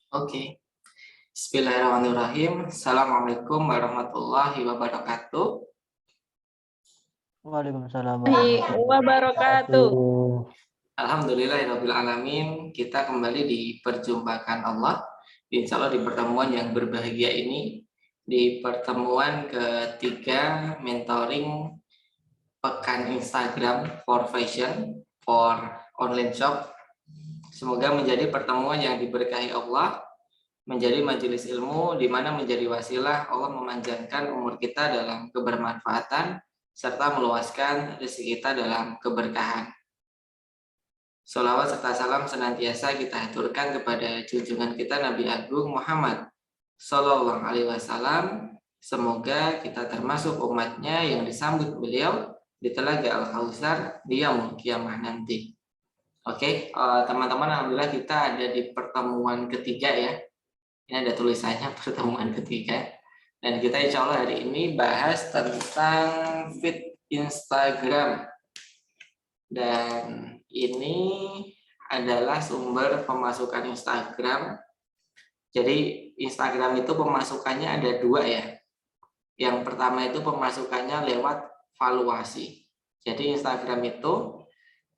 Oke. Bismillahirrahmanirrahim. Assalamualaikum warahmatullahi wabarakatuh. Waalaikumsalam warahmatullahi Wabarakatuh. wabarakatuh. Alhamdulillahirabbil alamin. Kita kembali diperjumpakan Allah. Insya Allah di pertemuan yang berbahagia ini, di pertemuan ketiga mentoring pekan Instagram for fashion for online shop. Semoga menjadi pertemuan yang diberkahi Allah, menjadi majelis ilmu di mana menjadi wasilah Allah memanjangkan umur kita dalam kebermanfaatan serta meluaskan rezeki kita dalam keberkahan. Sholawat serta salam senantiasa kita haturkan kepada junjungan kita Nabi Agung Muhammad Sallallahu Alaihi Wasallam. Semoga kita termasuk umatnya yang disambut beliau di Telaga Al-Kautsar di Yaumul Qiyamah nanti. Oke, teman-teman, alhamdulillah kita ada di pertemuan ketiga ya. Ini ada tulisannya pertemuan ketiga. Dan kita insya Allah hari ini bahas tentang feed Instagram. Dan ini adalah sumber pemasukan Instagram. Jadi Instagram itu pemasukannya ada dua ya. Yang pertama itu pemasukannya lewat valuasi. Jadi Instagram itu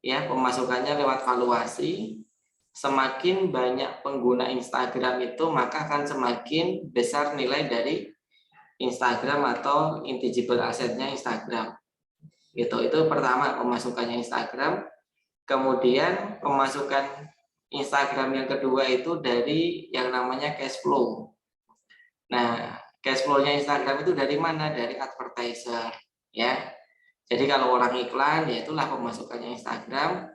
ya pemasukannya lewat valuasi. Semakin banyak pengguna Instagram itu maka akan semakin besar nilai dari Instagram atau intangible asetnya Instagram. Itu pertama pemasukannya Instagram. Kemudian pemasukan Instagram yang kedua itu dari yang namanya cash flow. Nah, cash flow-nya Instagram itu dari mana? Dari advertiser ya. Jadi kalau orang iklan ya itulah pemasukannya Instagram,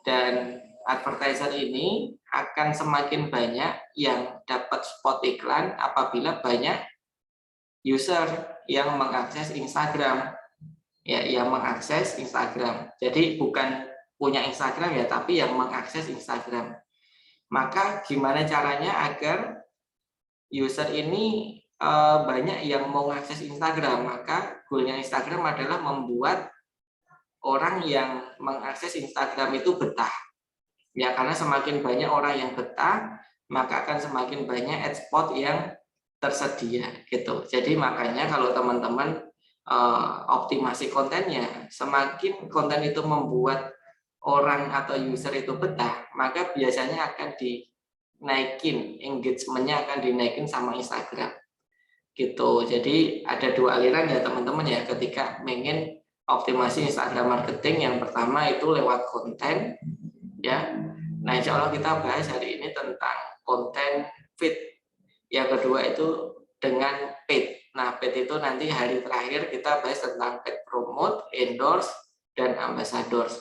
dan advertiser ini akan semakin banyak yang dapat spot iklan apabila banyak user yang mengakses Instagram. Ya, yang mengakses Instagram. Jadi bukan punya Instagram ya, tapi yang mengakses Instagram. Maka gimana caranya agar user ini banyak yang mau mengakses Instagram? Maka goalnya Instagram adalah membuat orang yang mengakses Instagram itu betah. Ya, karena semakin banyak orang yang betah, maka akan semakin banyak ad spot yang tersedia gitu. Jadi makanya kalau teman-teman optimasi kontennya, semakin konten itu membuat orang atau user itu betah, maka biasanya akan dinaikin, engagement-nya akan dinaikin sama Instagram gitu. Jadi ada dua aliran ya teman-teman ya ketika ingin optimasi Instagram marketing. Yang pertama itu lewat konten ya. Nah, insya Allah kita bahas hari ini tentang konten feed. Yang kedua itu dengan paid. Nah, paid itu nanti hari terakhir kita bahas tentang paid promote, endorse, dan ambassadors.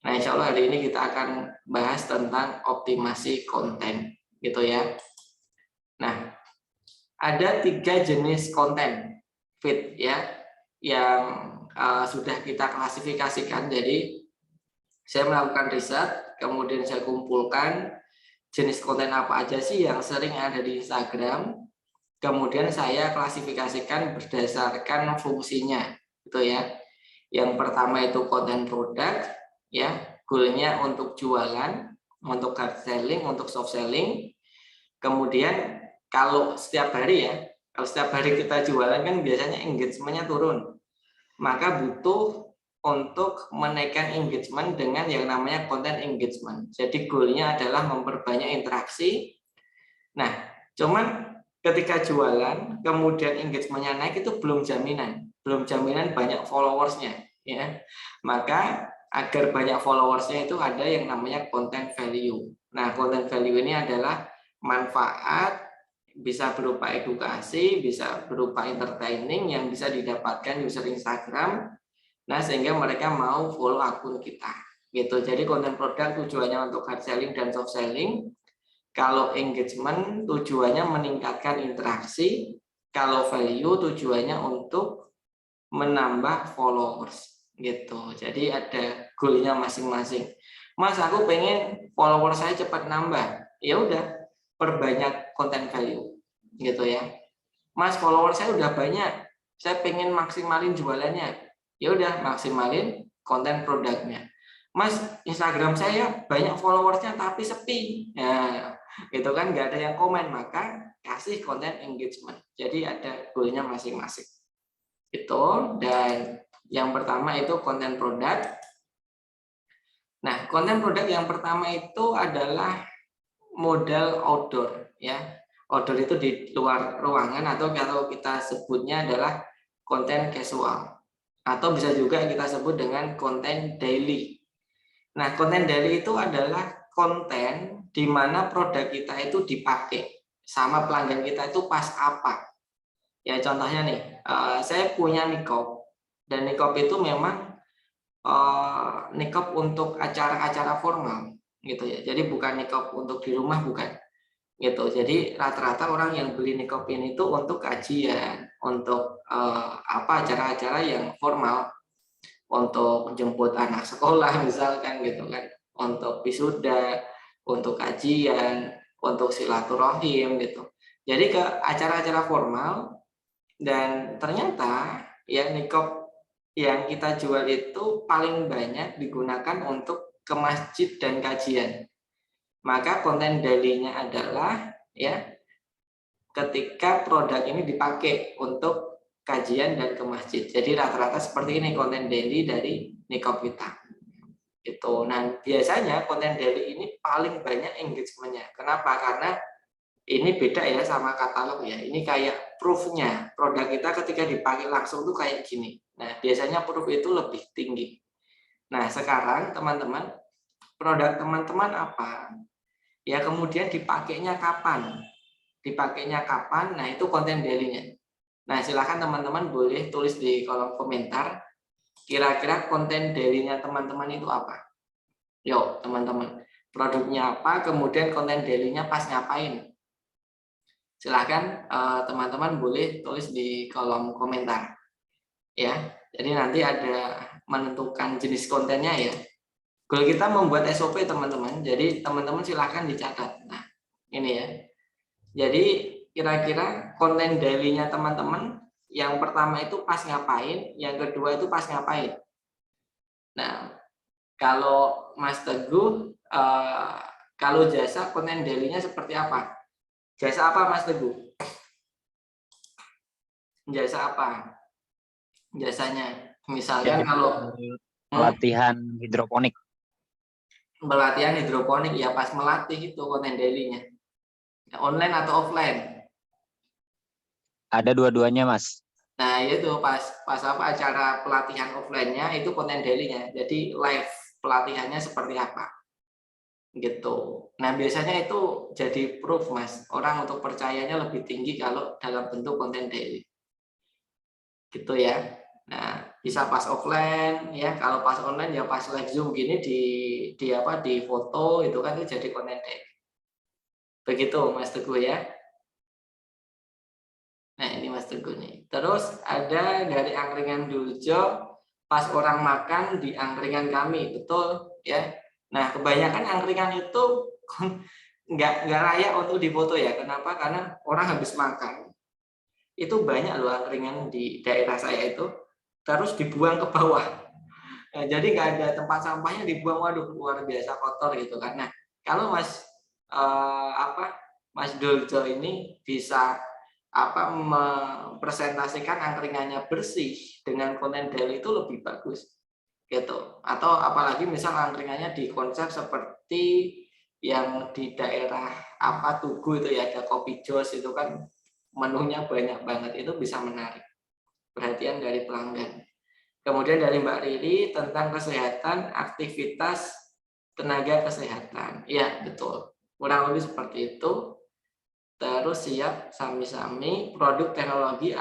Nah, insya Allah hari ini kita akan bahas tentang optimasi konten, gitu ya. Nah, ada 3 jenis konten feed ya, yang sudah kita klasifikasikan. Jadi, saya melakukan riset, kemudian saya kumpulkan jenis konten apa aja sih yang sering ada di Instagram. Kemudian saya klasifikasikan berdasarkan fungsinya, gitu ya. Yang pertama itu konten produk, ya, goalnya untuk jualan, untuk hard selling, untuk soft selling. Kemudian kalau setiap hari ya, kalau setiap hari kita jualan kan biasanya engagement-nya turun. Maka butuh untuk menaikkan engagement dengan yang namanya konten engagement. Jadi goalnya adalah memperbanyak interaksi. Nah, cuman ketika jualan kemudian engagement-nya naik itu belum jaminan banyak followersnya ya. Maka agar banyak followersnya itu ada yang namanya content value. Nah, content value ini adalah manfaat, bisa berupa edukasi, bisa berupa entertaining yang bisa didapatkan user Instagram. Nah, sehingga mereka mau follow akun kita gitu. Jadi konten produk tujuannya untuk hard selling dan soft selling. Kalau engagement tujuannya meningkatkan interaksi, kalau value tujuannya untuk menambah followers gitu. Jadi ada goalnya masing-masing. Mas, aku pengen followers saya cepat nambah. Ya udah, perbanyak konten value gitu ya. Mas, followers saya udah banyak, saya pengen maksimalin jualannya. Ya udah, maksimalin konten produknya. Mas, Instagram saya banyak followersnya tapi sepi. Nah, Itu kan nggak ada yang komen, maka kasih konten engagement. Jadi ada goalnya masing-masing. Itu, dan yang pertama itu konten produk. Nah, konten produk yang pertama itu adalah model outdoor, ya. Outdoor itu di luar ruangan, atau kalau kita sebutnya adalah konten casual, atau bisa juga kita sebut dengan konten daily. Nah, konten daily itu adalah konten di mana produk kita itu dipakai sama pelanggan kita itu pas apa. Ya, contohnya nih, saya punya niqab, dan niqab itu memang niqab untuk acara-acara formal gitu ya. Jadi bukan niqab untuk di rumah, bukan gitu. Jadi rata-rata orang yang beli niqab ini itu untuk kajian, untuk acara-acara yang formal, untuk jemput anak sekolah misalkan gitu kan, untuk wisuda, untuk kajian, untuk silaturahim gitu. Jadi ke acara-acara formal, dan ternyata ya niqab yang kita jual itu paling banyak digunakan untuk ke masjid dan kajian. Maka konten daily-nya adalah ya ketika produk ini dipakai untuk kajian dan ke masjid. Jadi rata-rata seperti ini konten daily dari niqab kita. Itu. Nah, biasanya konten daily ini paling banyak engagement-nya. Kenapa? Karena ini beda ya sama katalog ya. Ini kayak proof-nya. Produk kita ketika dipakai langsung tuh kayak gini. Nah, biasanya proof itu lebih tinggi. Nah, sekarang teman-teman, produk teman-teman apa? Ya, kemudian dipakainya kapan? Dipakainya kapan? Nah, itu konten daily-nya. Nah, silakan teman-teman boleh tulis di kolom komentar. Kira-kira konten daily-nya teman-teman itu apa? Yuk, teman-teman. Produknya apa? Kemudian konten daily-nya pas ngapain? Silahkan teman-teman boleh tulis di kolom komentar ya. Jadi nanti ada menentukan jenis kontennya ya. Goal kita membuat SOP teman-teman. Jadi teman-teman silahkan dicatat. Nah ini ya. Jadi kira-kira konten daily-nya teman-teman yang pertama itu pas ngapain, yang kedua itu pas ngapain. Nah kalau Mas Teguh kalau jasa konten daily-nya seperti apa? Jasa apa Mas Teguh? Jasa apa? Jasanya misalkan kalau pelatihan hidroponik. Pelatihan hidroponik ya pas melatih itu konten daily-nya. Online atau offline? Ada dua-duanya, Mas. Nah, itu pas apa acara pelatihan offline-nya itu konten daily-nya. Jadi live pelatihannya seperti apa. Gitu. Nah, biasanya itu jadi proof, Mas. Orang untuk percayanya lebih tinggi kalau dalam bentuk konten daily. Gitu ya. Nah, bisa pas offline ya. Kalau pas online ya pas live Zoom gini di foto itu kan itu jadi konten daily. Begitu Mas Teguh ya. Nah, ini Mas Teguh nih. Terus ada dari angkringan Duljo, pas orang makan di angkringan kami, betul ya. Nah, kebanyakan angkringan itu nggak layak untuk difoto ya. Kenapa? Karena orang habis makan. Itu banyak loh angkringan di daerah saya itu, terus dibuang ke bawah. Nah, jadi nggak ada tempat sampahnya, dibuang, waduh luar biasa kotor gitu kan. Nah, kalau Mas Duljo ini bisa mempresentasikan angkringannya bersih dengan konten daily itu lebih bagus gitu. Atau apalagi misal angkringannya di konsep seperti yang di daerah Tugu itu ya, ada kopi jos itu kan menunya banyak banget, itu bisa menarik perhatian dari pelanggan. Kemudian dari Mbak Riri tentang kesehatan, aktivitas tenaga kesehatan. Ya, betul. Kurang lebih seperti itu. Terus siap sami-sami produk teknologi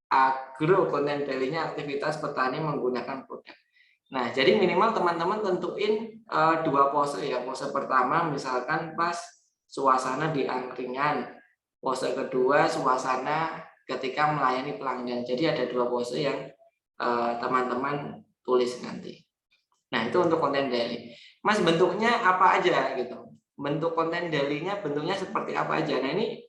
agro konten daily-nya aktivitas petani menggunakan produk. Nah, jadi minimal teman-teman tentuin 2 pose ya. Pose pertama misalkan pas suasana di angkringan. Pose kedua suasana ketika melayani pelanggan. Jadi ada 2 pose yang teman-teman tulis nanti. Nah, itu untuk konten daily. Mas, bentuknya apa aja gitu? Bentuk konten daily-nya bentuknya seperti apa aja? Nah, ini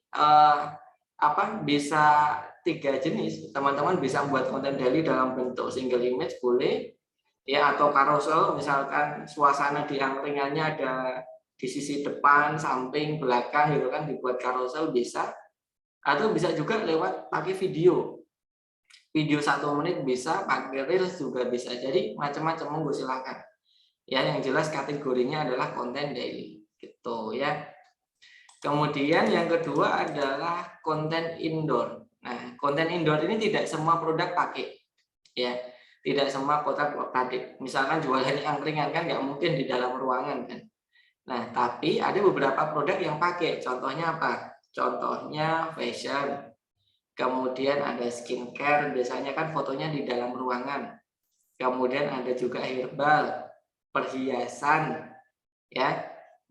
bisa 3 jenis. Teman-teman bisa membuat konten daily dalam bentuk single image boleh ya, atau carousel misalkan suasana di angkringannya ada di sisi depan, samping, belakang gitu kan, dibuat carousel bisa, atau bisa juga lewat pakai video. Video 1 menit bisa, pakai reels juga bisa. Jadi macam-macam, monggo silakan. Ya, yang jelas kategorinya adalah konten daily gitu ya. Kemudian yang kedua adalah konten indoor. Nah, konten indoor ini tidak semua produk pakai ya. Tidak semua produk pakai. Misalkan jualan angkringan kan nggak mungkin di dalam ruangan kan. Nah, tapi ada beberapa produk yang pakai. Contohnya apa? Contohnya fashion. Kemudian ada skincare, biasanya kan fotonya di dalam ruangan. Kemudian ada juga herbal, perhiasan, ya.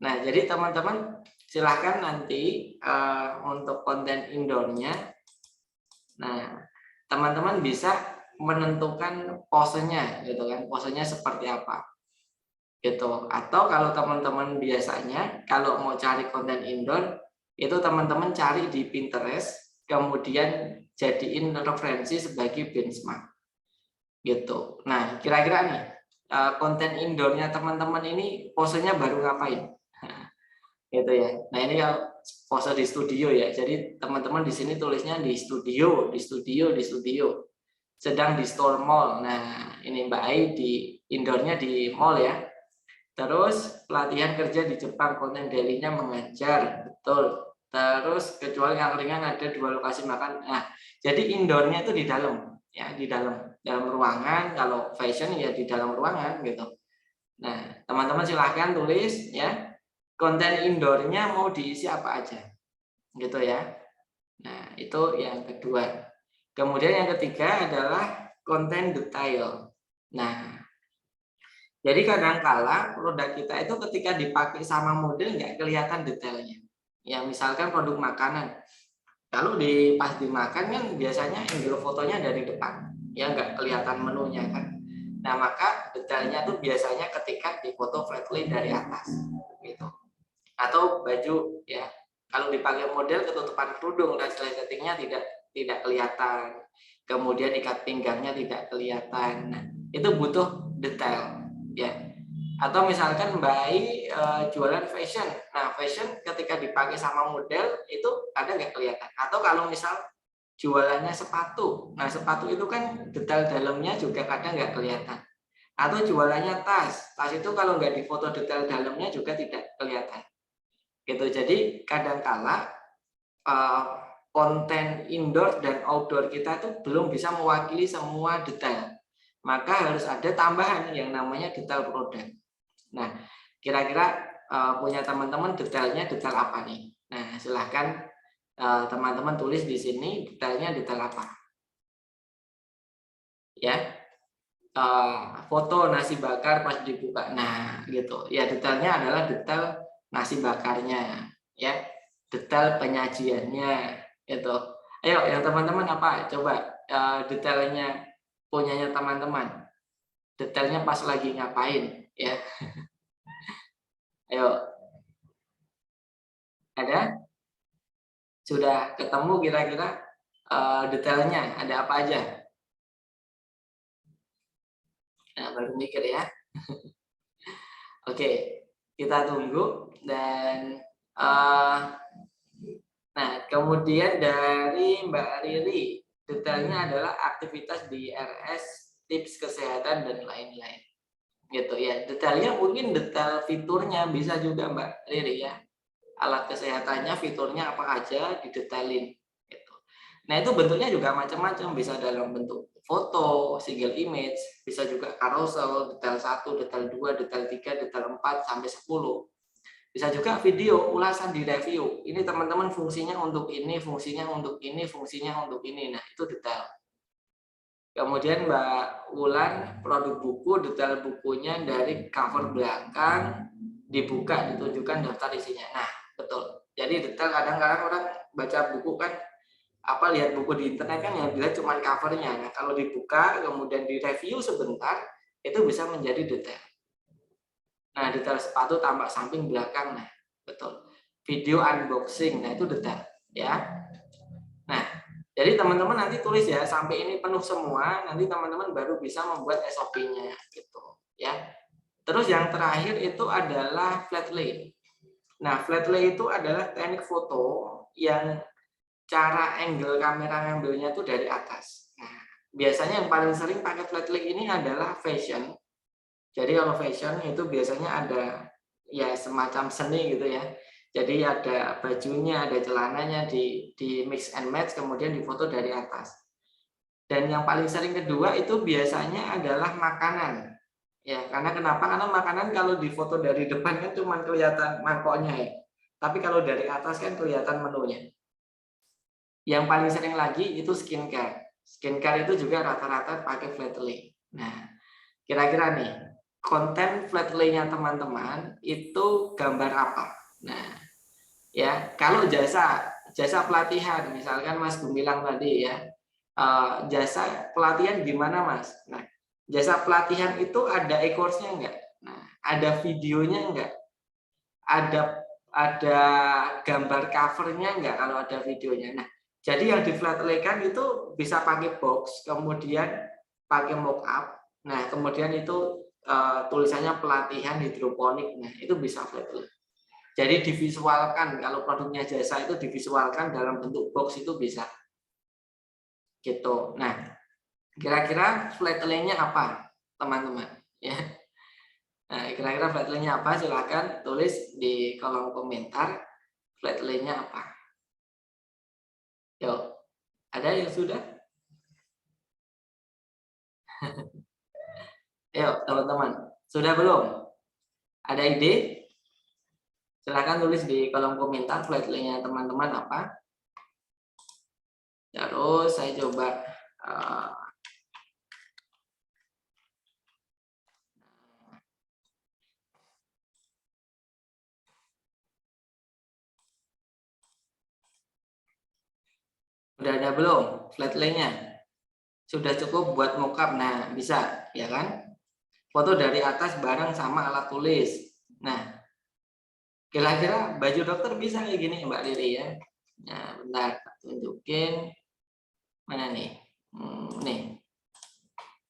Nah, jadi teman-teman silahkan nanti untuk konten indoornya. Nah, teman-teman bisa menentukan posenya, gitu kan? Posenya seperti apa, gitu. Atau kalau teman-teman biasanya kalau mau cari konten indoor, itu teman-teman cari di Pinterest. Kemudian jadiin referensi sebagai benchmark gitu. Nah, kira-kira nih konten indoornya teman-teman ini posenya baru ngapain? Gitu ya. Nah, ini kalau pose di studio ya. Jadi teman-teman di sini tulisnya di studio, di studio, di studio. Sedang di store mall. Nah, ini Mbak Ai di indoornya di mall ya. Terus pelatihan kerja di Jepang, konten daily-nya mengajar, betul. Terus kecuali yang ringan ada 2 lokasi makan. Nah, jadi indoornya itu di dalam, ya di dalam ruangan. Kalau fashion ya di dalam ruangan gitu. Nah, teman-teman silahkan tulis ya konten indoornya mau diisi apa aja, gitu ya. Nah, itu yang kedua. Kemudian yang ketiga adalah konten detail. Nah, jadi kadang-kala produk kita itu ketika dipakai sama model nggak kelihatan detailnya. Ya misalkan produk makanan, kalau pas dimakan kan biasanya angle fotonya dari depan, ya nggak kelihatan menunya kan. Nah maka detailnya tuh biasanya ketika difoto flatly dari atas, gitu. Atau baju ya, kalau dipakai model ketutupan kerudung dan settingnya tidak kelihatan. Kemudian ikat pinggangnya tidak kelihatan. Nah, itu butuh detail ya. Atau misalkan Mbak Ai jualan fashion. Nah, fashion ketika dipakai sama model itu ada nggak kelihatan. Atau kalau misal jualannya sepatu. Nah, sepatu itu kan detail dalamnya juga kadang nggak kelihatan. Atau jualannya tas. Tas itu kalau nggak difoto detail dalamnya juga tidak kelihatan. Gitu. Jadi kadangkala konten indoor dan outdoor kita itu belum bisa mewakili semua detail. Maka harus ada tambahan yang namanya detail produk. Nah, kira-kira punya teman-teman detailnya detail apa nih? Nah, silahkan teman-teman tulis di sini detailnya detail apa. Ya, foto nasi bakar pas dibuka. Nah, gitu. Ya, detailnya adalah detail nasi bakarnya. Ya, detail penyajiannya. Gitu. Ayo, yang teman-teman apa? Coba detailnya punyanya teman-teman. Detailnya pas lagi ngapain? Ya. Ayo. Ada? Sudah ketemu kira-kira detailnya ada apa aja? Nah, baru mikir ya. Oke, kita tunggu dan nah kemudian dari Mbak Riri detailnya adalah aktivitas di RS, tips kesehatan dan lain-lain. Gitu ya. Detailnya mungkin detail fiturnya bisa juga Mbak Riri ya. Alat kesehatannya, fiturnya apa aja didetailin. Gitu. Nah itu bentuknya juga macam-macam, bisa dalam bentuk foto, single image, bisa juga carousel, detail 1, detail 2, detail 3, detail 4, sampai 10. Bisa juga video, ulasan di review. Ini teman-teman fungsinya untuk ini, fungsinya untuk ini, fungsinya untuk ini. Nah itu detail. Kemudian Mbak Wulan, produk buku, detail bukunya dari cover belakang, dibuka, ditunjukkan daftar isinya. Nah, betul. Jadi detail kadang-kadang orang baca buku kan lihat buku di internet kan yang dilihat cuma covernya. Nah, kalau dibuka kemudian direview sebentar itu bisa menjadi detail. Nah, detail sepatu tampak samping belakang. Nah, betul. Video unboxing. Nah, itu detail ya. Nah, jadi teman-teman nanti tulis ya sampai ini penuh semua, nanti teman-teman baru bisa membuat SOP-nya gitu ya. Terus yang terakhir itu adalah flat lay. Nah, flat lay itu adalah teknik foto yang cara angle kamera ngambilnya itu dari atas. Nah, biasanya yang paling sering pakai flat lay ini adalah fashion. Jadi kalau fashion itu biasanya ada ya semacam seni gitu ya. Jadi ada bajunya, ada celananya di mix and match, kemudian difoto dari atas. Dan yang paling sering kedua itu biasanya adalah makanan. Ya, karena kenapa? Karena makanan kalau difoto dari depan kan cuma kelihatan mangkoknya ya. Tapi kalau dari atas kan kelihatan menunya. Yang paling sering lagi itu skincare. Skincare itu juga rata-rata pakai flat lay. Nah, kira-kira nih, konten flat lay-nya teman-teman itu gambar apa? Nah, ya kalau jasa pelatihan, misalkan Mas Gumilang tadi ya, jasa pelatihan gimana Mas? Nah, jasa pelatihan itu ada e-course-nya enggak? Nah, ada videonya enggak? Ada gambar covernya enggak kalau ada videonya? Nah, jadi yang di flat lay kan itu bisa pakai box, kemudian pakai mockup. Nah, kemudian itu tulisannya pelatihan hidroponik. Nah, itu bisa flat lay. Jadi divisualkan, kalau produknya jasa itu divisualkan dalam bentuk box itu bisa. Gitu. Nah, kira-kira flat lay-nya apa, teman-teman? Ya. Nah, kira-kira flat lay-nya apa? Silakan tulis di kolom komentar. Flat lay-nya apa? Yuk, ada yang sudah? Yuk, teman-teman. Sudah belum? Ada ide? Silakan tulis di kolom komentar flat lay-nya teman-teman apa. Terus saya coba udah ada belum flat lay-nya? Sudah cukup buat mockup. Nah, bisa, ya kan? Foto dari atas bareng sama alat tulis. Nah, kira-kira baju dokter bisa kayak gini Mbak Riri ya. Nah, bentar, tunjukin. Mana nih? Nih.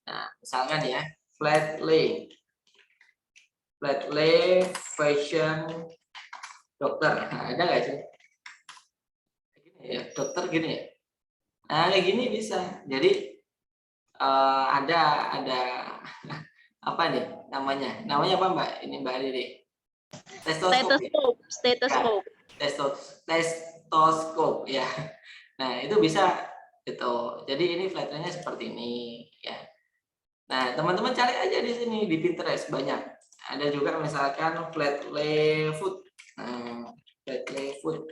Nah, misalkan ya, flat lay. Flat lay fashion dokter. Nah, ada nggak sih? Gini ya, dokter gini ya. Nah, kayak gini bisa. Jadi ada apa nih namanya? Namanya apa Mbak? Ini Mbak Riri. Testoskop. Testoskop ya. Nah, itu bisa gitu. Jadi ini flat lay-nya seperti ini ya. Nah, teman-teman cari aja di sini di Pinterest banyak. Ada juga misalkan flat lay food. Nah, flat lay food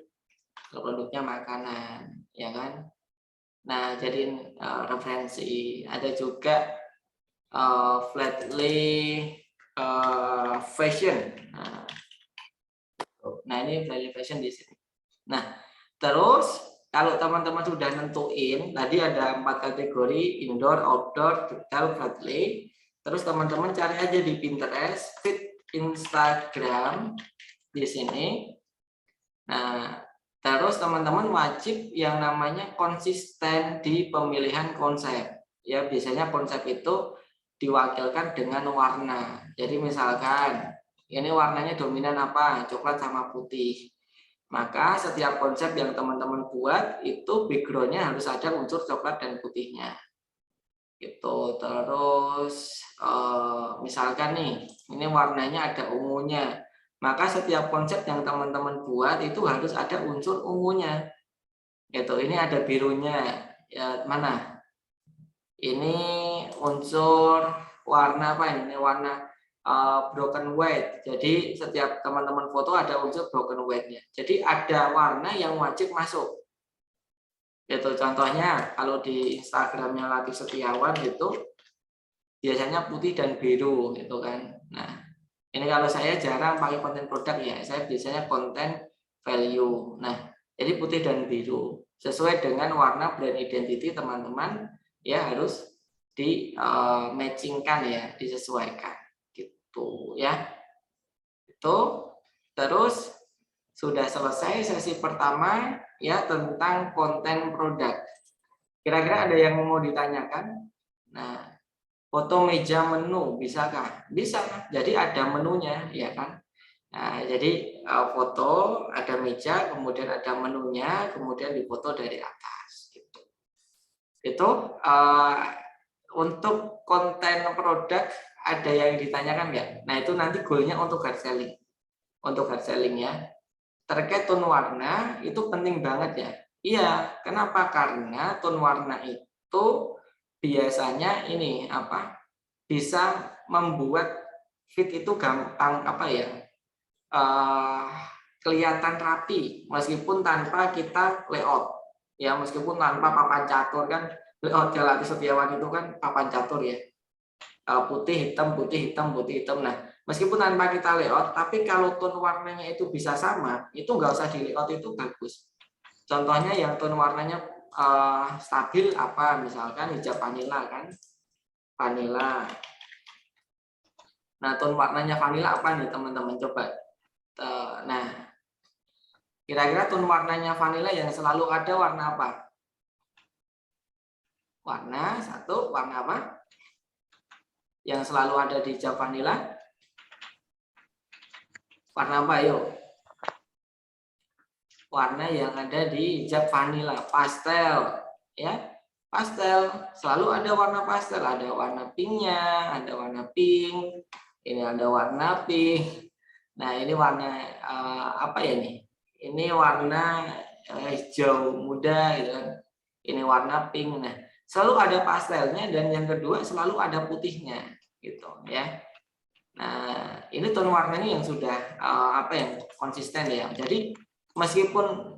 produknya makanan, ya kan? Nah, jadiin referensi. Ada juga flat lay fashion. Nah, ini flat lay fashion di sini. Nah, terus kalau teman-teman sudah nentuin, tadi ada 4 kategori, indoor, outdoor, detail, flat lay. Terus teman-teman cari aja di Pinterest, feed Instagram di sini. Nah, terus teman-teman wajib yang namanya konsisten di pemilihan konsep. Ya, biasanya konsep itu diwakilkan dengan warna. Jadi misalkan ini warnanya dominan apa? Coklat sama putih. Maka setiap konsep yang teman-teman buat itu background-nya harus ada unsur coklat dan putihnya. Gitu. Terus misalkan nih, ini warnanya ada ungunya. Maka setiap konsep yang teman-teman buat itu harus ada unsur ungunya. Gitu. Ini ada birunya. Ya, mana? Ini unsur warna apa ini? Ini warna broken white. Jadi setiap teman-teman foto ada unsur broken white-nya. Jadi ada warna yang wajib masuk. Itu contohnya kalau di Instagramnya Latif Setiawan itu biasanya putih dan biru gitu kan. Nah, ini kalau saya jarang pakai konten produk ya. Saya biasanya konten value. Nah, jadi putih dan biru sesuai dengan warna brand identity teman-teman ya harus di matchingkan ya, disesuaikan. Gitu ya. Itu terus sudah selesai sesi pertama ya tentang konten produk. Kira-kira ada yang mau ditanyakan? Nah, foto meja menu bisakah? Bisa. Jadi ada menunya ya kan. Nah, jadi foto, ada meja, kemudian ada menunya, kemudian difoto dari atas. Gitu. Itu untuk konten produk ada yang ditanyakan nggak? Nah, itu nanti goalnya untuk hard selling. Untuk hard selling ya. Terkait tone warna itu penting banget ya. Iya, kenapa? Karena tone warna itu biasanya ini apa? Bisa membuat feed itu gampang apa ya? Kelihatan rapi meskipun tanpa kita layout ya, meskipun tanpa papan catur kan. Layout Jalati Setiawan itu kan papan catur ya, putih hitam putih hitam putih hitam. Nah, meskipun tanpa kita layout, tapi kalau tone warnanya itu bisa sama, itu nggak usah di layout, itu bagus. Contohnya yang tone warnanya stabil apa, misalkan hijau vanilla kan, vanilla. Nah, tone warnanya vanilla apa nih teman-teman, coba. Nah, kira-kira tone warnanya vanilla yang selalu ada warna apa? Warna satu, warna apa? Yang selalu ada di hijab vanilla? Warna apa, yuk? Warna yang ada di hijab vanilla, pastel, ya. Pastel, selalu ada warna pastel, ada warna pinknya, ada warna pink, ini ada warna pink. Nah, ini warna apa ya nih? Ini warna hijau muda gitu kan. Ini warna pink. Nah, selalu ada pastelnya, dan yang kedua selalu ada putihnya gitu ya. Nah, ini tone warnanya yang sudah apa yang konsisten ya. Jadi meskipun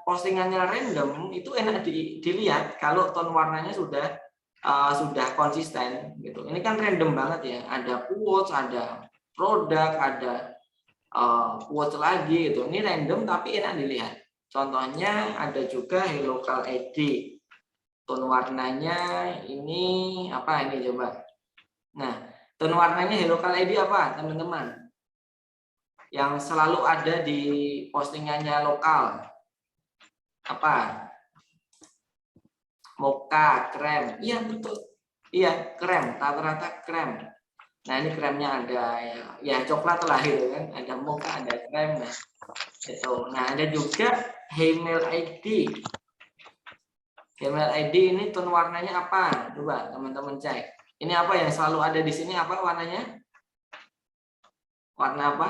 postingannya random, itu enak dilihat kalau tone warnanya sudah konsisten gitu. Ini kan random banget ya. Ada quotes, ada produk, ada quotes lagi gitu. Ini random tapi enak dilihat. Contohnya ada juga Local ID. Tone warnanya ini apa ini coba. Nah, tone warnanya Local ID apa, teman-teman? Yang selalu ada di postingannya lokal. Apa? Mocha, krem. Iya, betul. Iya, krem, rata-rata krem. Nah, ini kremnya ada ya coklat lah gitu kan. Ada mocha, ada krem. Nah, itu. Nah, ada juga Hemel ID. Hemel ID ini tone warnanya apa? Coba teman-teman cek. Ini apa yang selalu ada di sini, apa warnanya? Warna apa?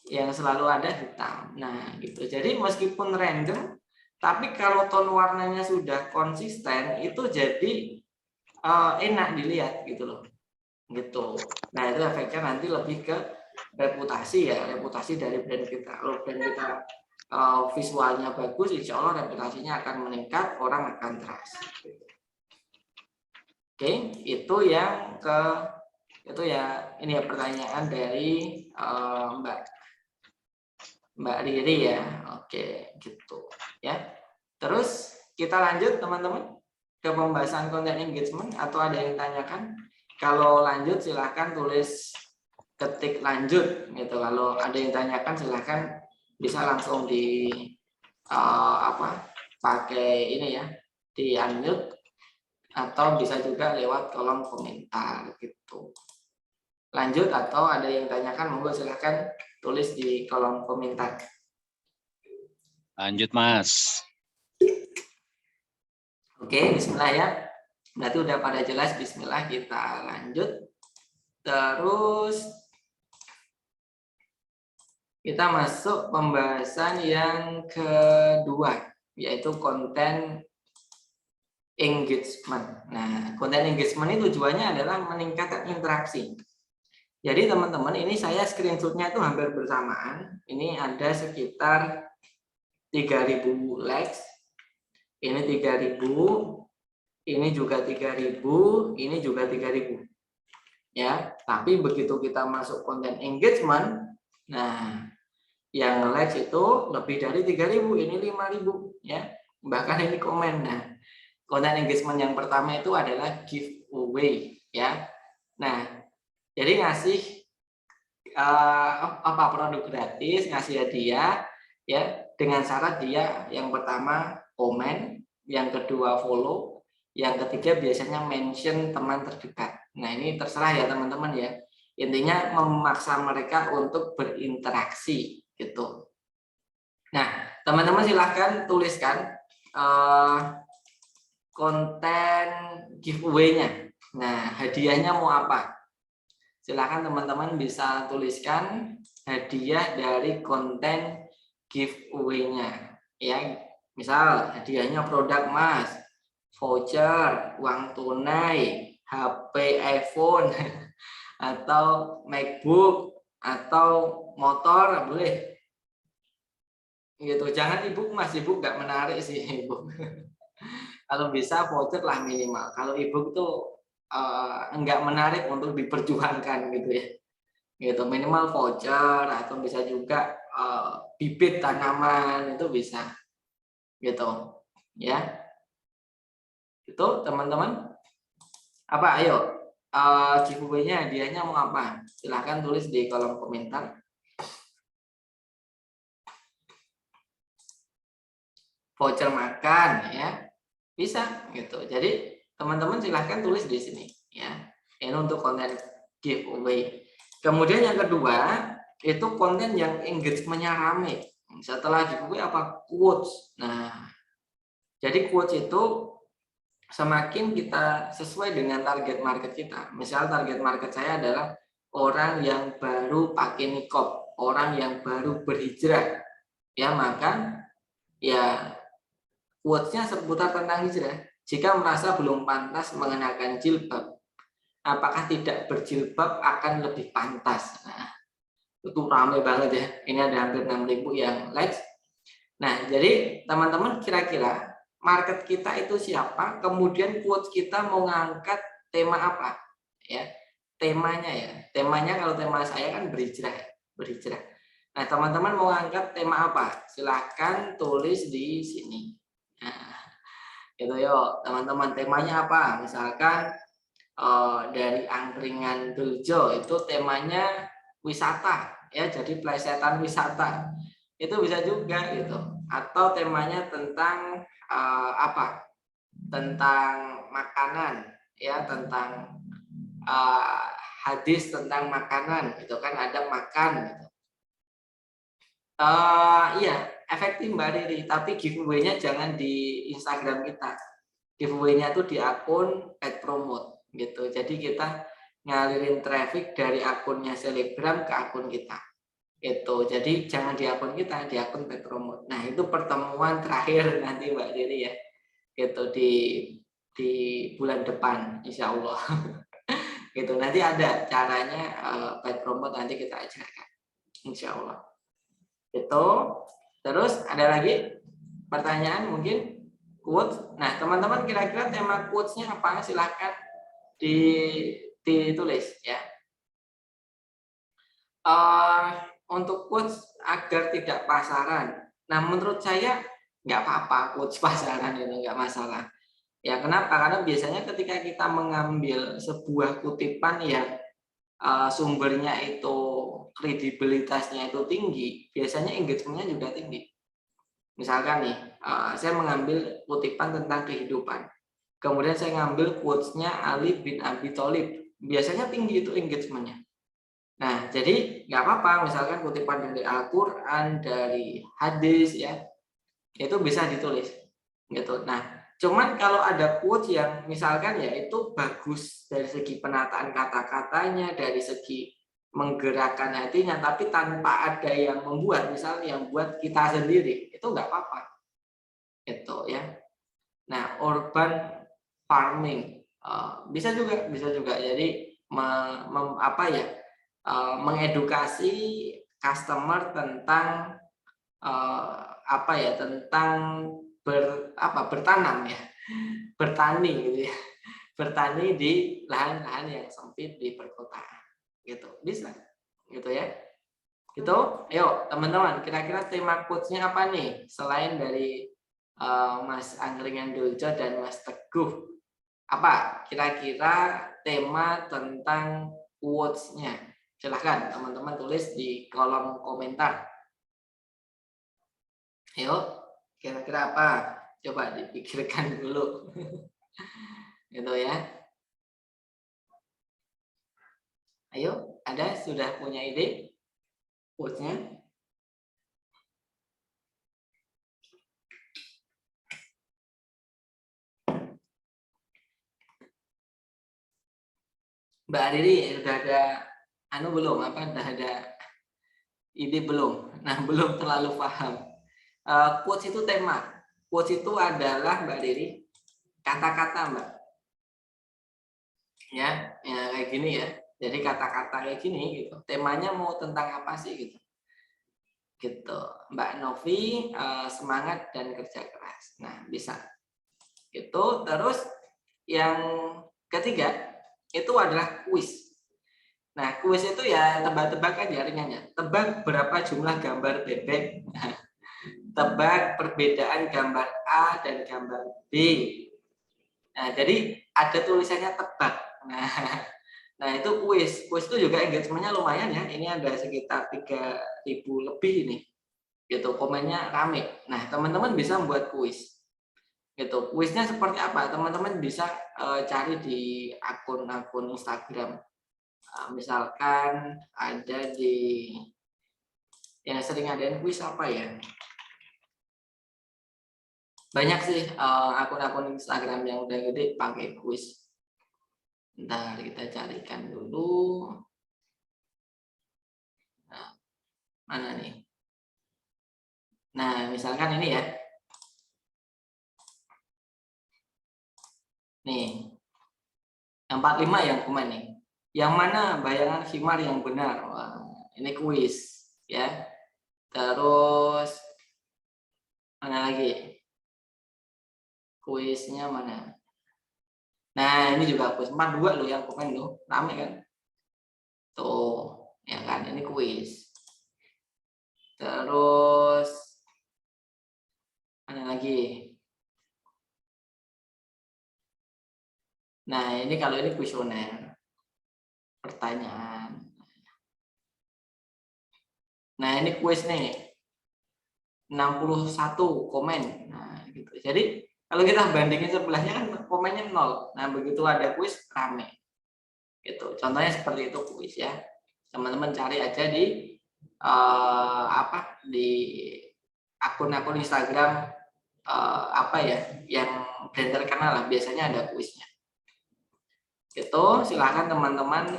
Yang selalu ada hitam. Nah, gitu. Jadi meskipun random, tapi kalau tone warnanya sudah konsisten, itu jadi enak dilihat gitu loh. Gitu. Nah, itu efeknya nanti lebih ke reputasi ya, reputasi dari brand kita. Kalau brand kita visualnya bagus, insya Allah reputasinya akan meningkat, orang akan trust. Oke, itu yang ke itu ya, ini ya pertanyaan dari Mbak Riri ya. Oke, gitu ya. Terus kita lanjut teman-teman ke pembahasan konten engagement, atau ada yang tanyakan? Kalau lanjut silahkan tulis ketik lanjut gitu. Kalau ada yang tanyakan silahkan bisa langsung di pakai ini ya, di unmute, atau bisa juga lewat kolom komentar gitu. Lanjut atau ada yang tanyakan, monggo silahkan tulis di kolom komentar. Lanjut, Mas. Oke, bismillah ya. Berarti udah pada jelas, bismillah kita lanjut. Terus kita masuk pembahasan yang kedua, yaitu konten engagement. Nah, konten engagement itu tujuannya adalah meningkatkan interaksi. Jadi teman-teman, ini saya screenshotnya itu hampir bersamaan. Ini ada sekitar 3.000 likes. Ini 3.000, ini juga 3.000, ini juga 3.000. Ya, tapi begitu kita masuk konten engagement, nah yang likes itu lebih dari 3.000, ini 5.000 ya. Bahkan ini komen. Nah, konten engagement yang pertama itu adalah giveaway ya. Nah, jadi ngasih produk gratis, ngasih hadiah ya, dengan syarat dia yang pertama komen, yang kedua follow, yang ketiga biasanya mention teman terdekat. Nah, ini terserah ya teman-teman ya. Intinya memaksa mereka untuk berinteraksi gitu. Nah, teman-teman silahkan tuliskan konten giveaway-nya. Nah, hadiahnya mau apa? Silahkan teman-teman bisa tuliskan hadiah dari konten giveaway-nya. Ya, misal hadiahnya produk emas, voucher, uang tunai, HP iPhone, atau MacBook, atau motor, boleh. Gitu, jangan ebook mas, ebook nggak menarik sih ebook. Kalau bisa voucher lah minimal. Kalau ebook tuh enggak menarik untuk diperjuangkan gitu ya. Gitu, minimal voucher atau bisa juga bibit tanaman itu bisa. Gitu. Ya. Itu teman-teman. Apa ayo giveaway-nya hadiahnya mau apa? Silahkan tulis di kolom komentar. Voucher makan ya. Bisa gitu. Jadi teman-teman silahkan tulis di sini ya. Ini untuk konten giveaway. Kemudian yang kedua itu konten yang engagement-nya rame. Setelah giveaway apa? Quotes. Nah, jadi quotes itu semakin kita sesuai dengan target market kita. Misal target market saya adalah orang yang baru pakai niqab, orang yang baru berhijrah. Ya, maka ya quotes-nya seputar tentang hijrah. Jika merasa belum pantas mengenakan jilbab, apakah tidak berjilbab akan lebih pantas? Nah, itu ramai banget ya. Ini ada hampir 6.000 yang likes. Nah, jadi teman-teman kira-kira market kita itu siapa? Kemudian quotes kita mau ngangkat tema apa? Ya, temanya ya. Temanya kalau tema saya kan berhijrah, berhijrah. Nah, teman-teman mau ngangkat tema apa? Silahkan tulis di sini. Nah, itu yuk teman-teman, temanya apa? Misalkan dari angkringan Duljo itu temanya wisata ya, jadi plesetan wisata itu bisa juga gitu, atau temanya tentang apa, tentang makanan ya, tentang hadis tentang makanan gitu kan, ada makan gitu. Iya, efektif Mbak Riri, tapi giveaway-nya jangan di Instagram kita. Giveaway-nya tuh di akun Pet Promote gitu. Jadi kita ngalirin traffic dari akunnya selebgram ke akun kita. Itu. Jadi jangan di akun kita, di akun Pet Promote. Nah, itu pertemuan terakhir nanti Mbak Riri ya. Gitu di bulan depan insya Allah. Gitu. Nanti ada caranya Pet Promote nanti kita ajarkan. Insya Allah. Itu. Terus ada lagi pertanyaan mungkin quotes. Nah, teman-teman kira-kira tema quotes-nya apa? Silahkan ditulis ya. Untuk quotes agar tidak pasaran. Nah, menurut saya nggak apa-apa quotes pasaran itu nggak masalah. Ya, kenapa? Karena biasanya ketika kita mengambil sebuah kutipan yang sumbernya itu kredibilitasnya itu tinggi, biasanya engagement-nya juga tinggi. Misalkan nih, saya mengambil kutipan tentang kehidupan. Kemudian saya ngambil quotes-nya Ali bin Abi Thalib. Biasanya tinggi itu engagement-nya. Nah, jadi nggak apa-apa, misalkan kutipan dari Al-Quran, dari hadis, ya, itu bisa ditulis. Gitu. Nah, cuman kalau ada quotes yang misalkan ya itu bagus dari segi penataan kata-katanya, dari segi menggerakkan hatinya, tapi tanpa ada yang membuat, misalnya yang buat kita sendiri, itu nggak apa-apa. Itu ya. Nah, urban farming bisa juga. Jadi mengedukasi customer tentang tentang bertanam ya, bertani gitu ya, bertani di lahan-lahan yang sempit di perkotaan gitu, bisa gitu ya. Itu ayo teman-teman, kira-kira tema quotes-nya apa nih selain dari Mas Angkringan Duljo dan Mas Teguh? Apa kira-kira tema tentang quotes-nya? Silahkan teman-teman tulis di kolom komentar. Ayo, kira-kira apa? Coba dipikirkan dulu. Gitu ya. Ayo, Ada sudah punya ide quotes-nya? Mbak Riri sudah ada belum sudah ada ide belum? Nah, belum terlalu paham. Quotes itu tema. Quotes itu adalah Mbak Riri kata-kata, Mbak. Ya kayak gini ya. Jadi kata-kata kayak gini gitu. Temanya mau tentang apa sih gitu. Gitu. Mbak Novi semangat dan kerja keras. Nah, bisa. Gitu. Terus yang ketiga itu adalah kuis. Nah, kuis itu ya tebak-tebak aja ringannya. Tebak berapa jumlah gambar bebek. Tebak perbedaan gambar A dan gambar B. Nah, jadi ada tulisannya tebak. Nah itu kuis. Kuis itu juga engagement-nya lumayan ya. Ini ada sekitar 3.000 lebih ini. Gitu, komennya rame. Nah, teman-teman bisa membuat kuis. Gitu. Kuisnya seperti apa? Teman-teman bisa cari di akun-akun Instagram. Misalkan ada di yang sering adain kuis apa ya? Banyak sih akun-akun Instagram yang udah gede pakai kuis. Ntar kita carikan dulu. Nah, mana nih? Nah, misalkan ini ya. Nih. 45 yang komen nih. Yang mana bayangan himar yang benar? Wah, ini kuis ya. Terus mana lagi? Kuisnya mana? Nah, ini juga kuis. 42 loh yang komen loh. Rame kan? Tuh, ya kan? Ini kuis. Terus mana lagi? Nah, ini kalau ini kuesioner. Pertanyaan. Nah, ini kuis nih. 61 komen. Nah, gitu. Jadi, kalau kita bandingin sebelahnya kan komennya 0. Nah, begitu ada kuis rame. Gitu. Contohnya seperti itu kuis ya. Teman-teman cari aja di di akun-akun Instagram yang brand terkenal lah, biasanya ada kuisnya. Itu silahkan teman-teman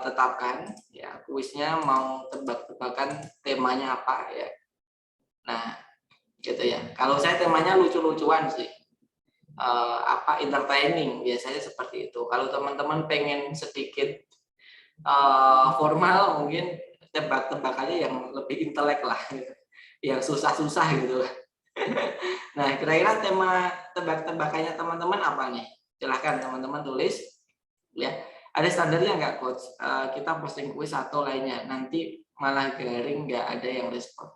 tetapkan ya kuisnya mau tebak-tebakan temanya apa ya. Nah, gitu ya. Kalau saya temanya lucu-lucuan sih. Entertaining biasanya seperti itu. Kalau teman-teman pengen sedikit formal mungkin tebak-tebakannya yang lebih intelek lah gitu. Yang susah-susah gitu. Nah, kira-kira tema tebak-tebakannya teman-teman apa nih? Silahkan teman-teman tulis ya. Ada standarnya nggak coach? Kita posting kuis atau lainnya, nanti malah garing nggak ada yang respon.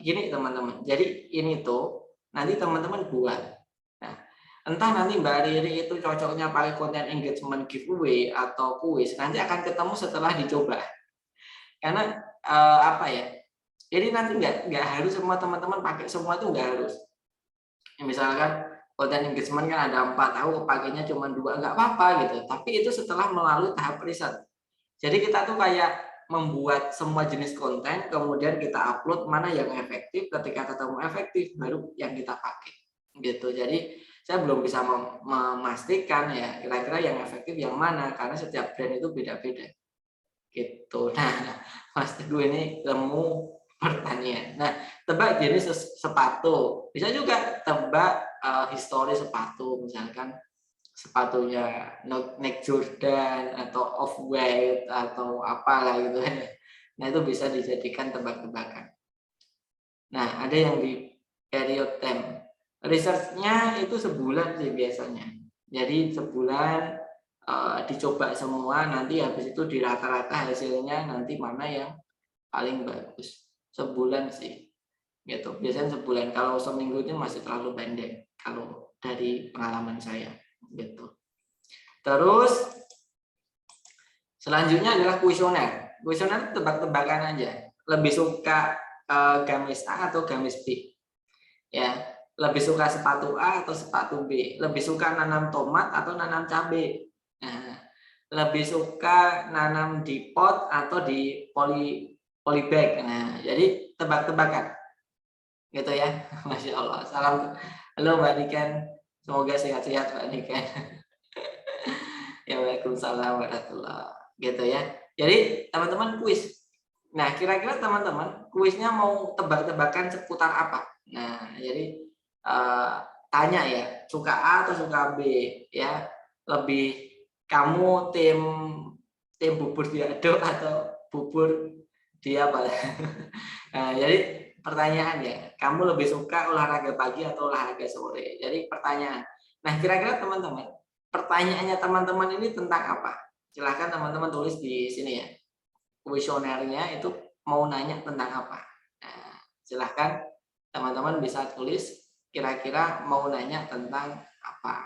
Gini teman-teman, jadi ini tuh nanti teman-teman buat. Nah, entah nanti Mbak Riri itu cocoknya pakai konten engagement giveaway atau kuis, nanti akan ketemu setelah dicoba. Karena jadi nanti nggak harus semua teman-teman pakai semua, itu nggak harus. Misalkan konten engagement kan ada 4, tahu pakainya cuma 2, nggak apa-apa gitu. Tapi itu setelah melalui tahap riset. Jadi kita tuh kayak membuat semua jenis konten, kemudian kita upload mana yang efektif, ketika ketemu efektif baru yang kita pakai. Gitu. Jadi saya belum bisa memastikan ya kira-kira yang efektif yang mana, karena setiap brand itu beda-beda. Gitu. Nah, Mas Teguh ini temu pertanyaan. Nah, tebak jenis sepatu. Bisa juga tebak histori sepatu, misalkan sepatunya Nike Jordan atau Off-White atau apalah gitu. Nah, itu bisa dijadikan tebak-tebakan. Nah, ada yang di period time. Research-nya itu sebulan sih biasanya. Jadi sebulan dicoba semua, nanti habis itu di rata-rata hasilnya nanti mana yang paling bagus. Sebulan sih gitu, biasanya sebulan. Kalau seminggu itu masih terlalu pendek kalau dari pengalaman saya gitu. Terus selanjutnya adalah kuesioner. Kuesioner tebak-tebakan aja, lebih suka gamis A atau gamis B ya, lebih suka sepatu A atau sepatu B, lebih suka nanam tomat atau nanam cabai. Nah, lebih suka nanam di pot atau di polybag. Nah, jadi tebak-tebakan. Gitu ya. Masya Allah. Salam. Halo Mbak Niken. Semoga sehat-sehat Mbak Niken. Ya, waalaikumsalam warahmatullah. Gitu ya. Jadi teman-teman kuis. Nah, kira-kira teman-teman kuisnya mau tebak-tebakan seputar apa? Nah, jadi tanya ya, suka A atau suka B ya? Lebih kamu tim bubur diaduk atau bubur di apa? Nah, jadi pertanyaan ya, kamu lebih suka olahraga pagi atau olahraga sore? Jadi pertanyaan. Nah, kira-kira teman-teman, pertanyaannya teman-teman ini tentang apa? Silahkan teman-teman tulis di sini ya. Kuesionernya itu mau nanya tentang apa? Nah, silahkan teman-teman bisa tulis kira-kira mau nanya tentang apa.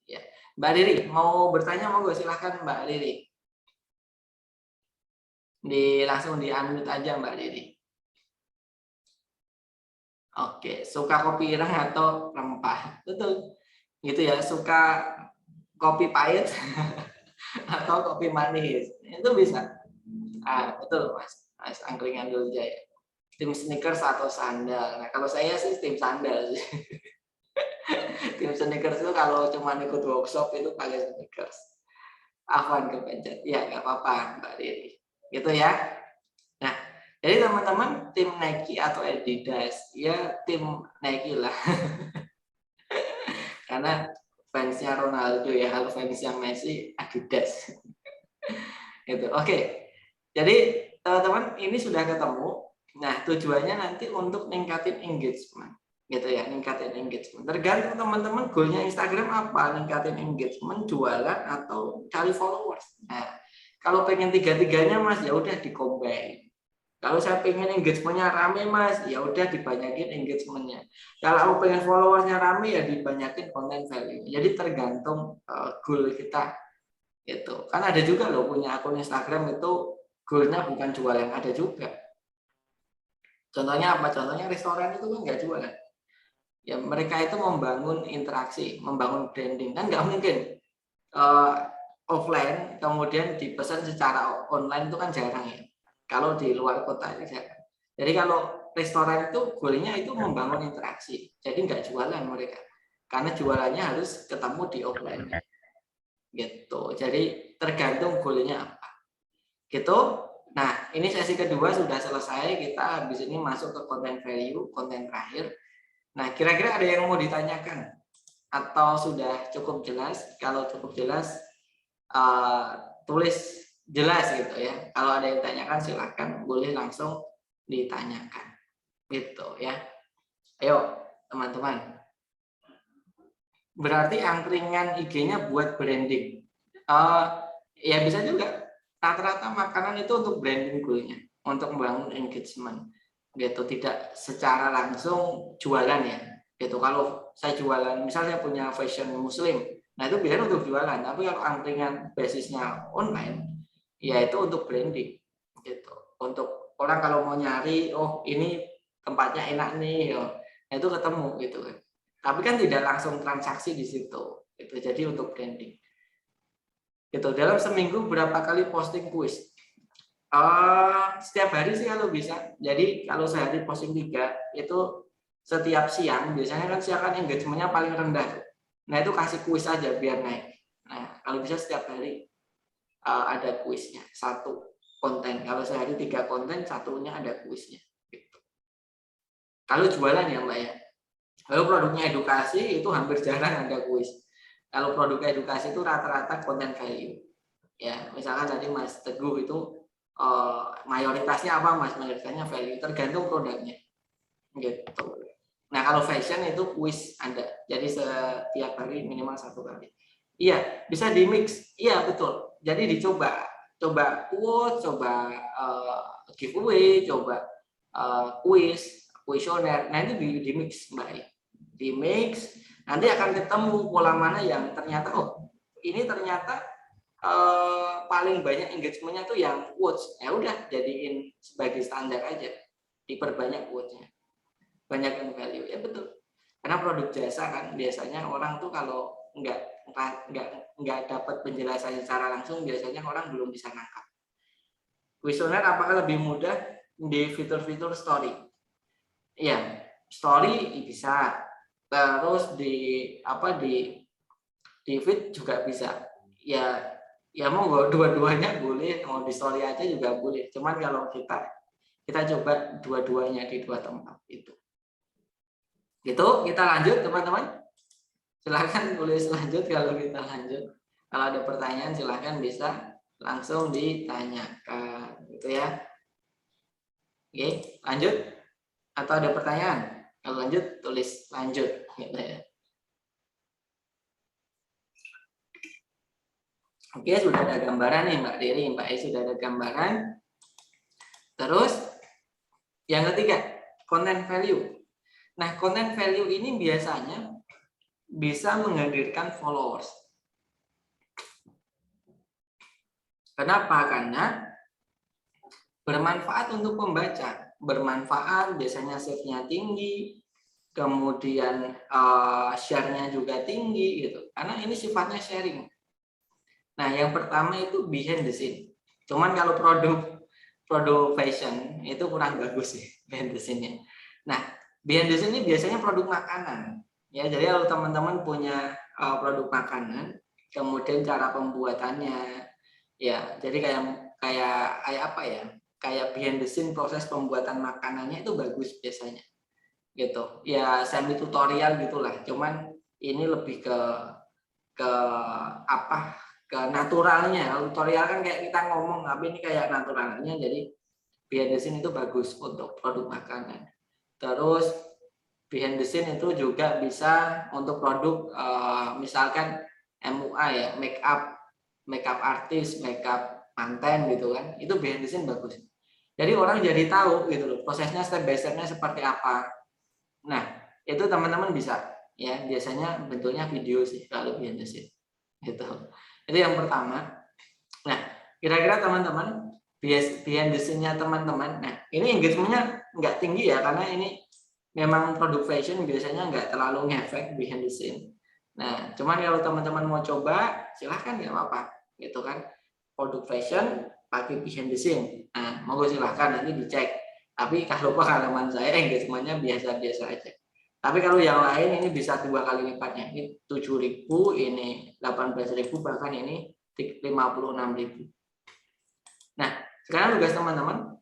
Ya, Mbak Riri mau bertanya, monggo silahkan Mbak Riri. Langsung di unmute aja Mbak Riri. Oke, suka kopi ireng atau rempah? Betul. Gitu ya, suka kopi pahit atau kopi manis. Itu bisa. Betul Mas Angkringan dulu Jaya. Tim sneakers atau sandal. Nah, kalau saya sih tim sandal sih. Tim sneakers itu kalau cuma ikut workshop itu pakai sneakers. Afwan kepencet. Ya, nggak apa-apa Mbak Riri. Gitu ya. Nah, jadi teman-teman tim Nike atau Adidas? Ya tim Nike lah. Karena fansnya Ronaldo ya, kalau fansnya Messi Adidas. Gitu. Oke. Jadi teman-teman ini sudah ketemu. Nah, tujuannya nanti untuk ningkatin engagement. Gitu ya, ningkatin engagement. Tergantung teman-teman goalnya Instagram apa, ningkatin engagement, jualan atau cari followers. Nah, kalau pengen tiga-tiganya Mas, ya udah di-combine. Kalau saya pengen engagementnya rame Mas, ya udah dibanyakin engagementnya. Kalau aku pengen followersnya rame, ya dibanyakin konten value. Jadi tergantung goal kita. Gitu. Kan ada juga loh punya akun Instagram itu goalnya bukan jualan, ada juga. Contohnya apa? Contohnya restoran itu kan nggak jualan. Ya mereka itu membangun interaksi, membangun branding. Kan nggak mungkin offline kemudian dipesan secara online itu kan jarang ya. Kalau di luar kota itu jarang. Jadi kalau restoran itu goalnya itu membangun interaksi. Jadi nggak jualan mereka. Karena jualannya harus ketemu di offline. Gitu. Jadi tergantung goalnya apa. Gitu. Nah, ini sesi kedua sudah selesai. Kita habis ini masuk ke konten value, konten terakhir. Nah, kira-kira ada yang mau ditanyakan atau sudah cukup jelas? Kalau cukup jelas, tulis jelas gitu ya. Kalau ada yang ditanyakan silahkan boleh langsung ditanyakan. Gitu ya. Ayo teman-teman. Berarti angkringan IG-nya buat branding. Ya bisa juga. Rata-rata makanan itu untuk branding goal-nya, untuk membangun engagement. Gitu, tidak secara langsung jualan ya. Gitu. Kalau saya jualan, misalnya saya punya fashion muslim, nah itu biasanya untuk jualan. Tapi kalau angkringan basisnya online, ya itu untuk branding. Gitu. Untuk orang kalau mau nyari, oh ini tempatnya enak nih, nah itu ketemu gitu kan. Tapi kan tidak langsung transaksi di situ. Itu jadi untuk branding. Itu dalam seminggu berapa kali posting kuis? Setiap hari sih kalau bisa. Jadi kalau sehari posting 3 itu setiap siang. Biasanya kan siang kan engagementnya paling rendah. Nah itu kasih kuis aja biar naik. Nah kalau bisa setiap hari ada kuisnya. 1 konten. Kalau sehari 3 konten, satunya ada kuisnya. Gitu. Kalau jualan ya Mbak ya. Kalau produknya edukasi itu hampir jarang ada kuis. Kalau produk edukasi itu rata-rata konten value. Ya, misalkan tadi Mas Teguh itu mayoritasnya apa Mas? Mayoritasnya value, tergantung produknya. Gitu. Nah, kalau fashion itu kuis ada. Jadi setiap hari minimal 1 kali. Iya, bisa di mix. Iya, betul. Jadi dicoba. Coba quote, coba giveaway, coba kuis, kuesioner. Nah, itu di mix, Mbak. Di mix, nanti akan ketemu pola mana yang ternyata ini ternyata paling banyak engagementnya tuh yang quotes. Ya udah jadiin sebagai standar aja, diperbanyak quotesnya, banyak yang value. Ya betul, karena produk jasa kan biasanya orang tuh kalau nggak dapat penjelasan secara langsung, biasanya orang belum bisa nangkap. Kuesioner apakah lebih mudah di fitur-fitur story? Iya, story bisa. Terus di feed juga bisa. Ya monggo dua-duanya boleh, mau di story aja juga boleh. Cuman kalau kita coba dua-duanya di dua tempat itu. Gitu, kita lanjut teman-teman. Silahkan tulis lanjut kalau kita lanjut. Kalau ada pertanyaan silahkan bisa langsung ditanyakan, gitu ya. Oke, lanjut. Atau ada pertanyaan? Kalau lanjut tulis lanjut, gitu ya. Oke, sudah ada gambaran nih Mbak Riri, Mbak E sudah ada gambaran. Terus yang ketiga, content value. Nah, content value ini biasanya bisa menghadirkan followers. Kenapa? Karena bermanfaat untuk pembaca. Bermanfaat, biasanya save-nya tinggi, kemudian share-nya juga tinggi gitu. Karena ini sifatnya sharing. Nah, yang pertama itu behind the scene. Cuman kalau produk fashion itu kurang bagus sih behind the scene-nya. Nah, behind the scene ini biasanya produk makanan. Ya, jadi kalau teman-teman punya produk makanan, kemudian cara pembuatannya, ya, jadi kayak apa ya? Kayak behind the scene proses pembuatan makanannya itu bagus biasanya. Gitu. Ya, semi tutorial gitulah. Cuman ini lebih ke apa? Ke naturalnya. Tutorial kan kayak kita ngomong, tapi ini kayak naturalnya. Jadi behind the scene itu bagus untuk produk makanan. Terus behind the scene itu juga bisa untuk produk misalkan MUA ya, makeup artist, makeup manten gitu kan. Itu behind the scene bagus. Jadi orang jadi tahu gitu loh, prosesnya step by step-nya seperti apa. Nah, itu teman-teman bisa ya, biasanya bentuknya video sih kalau behind the scene. Gitu. Itu yang pertama. Nah, kira-kira teman-teman behind the scene-nya teman-teman. Nah, ini engagement-nya nggak tinggi ya, karena ini memang produk fashion biasanya nggak terlalu ngefek behind the scene. Nah, cuman kalau teman-teman mau coba, silahkan nggak apa-apa, gitu kan. Produk fashion pakai behind the scene. Nah, monggo silahkan nanti dicek. Tapi kalau pengalaman saya engagement-nya biasa-biasa aja. Tapi kalau yang lain ini bisa 2 kali lipatnya. Ini 7.000, ini 18.000, bahkan ini 56.000. Nah, sekarang tugas teman-teman.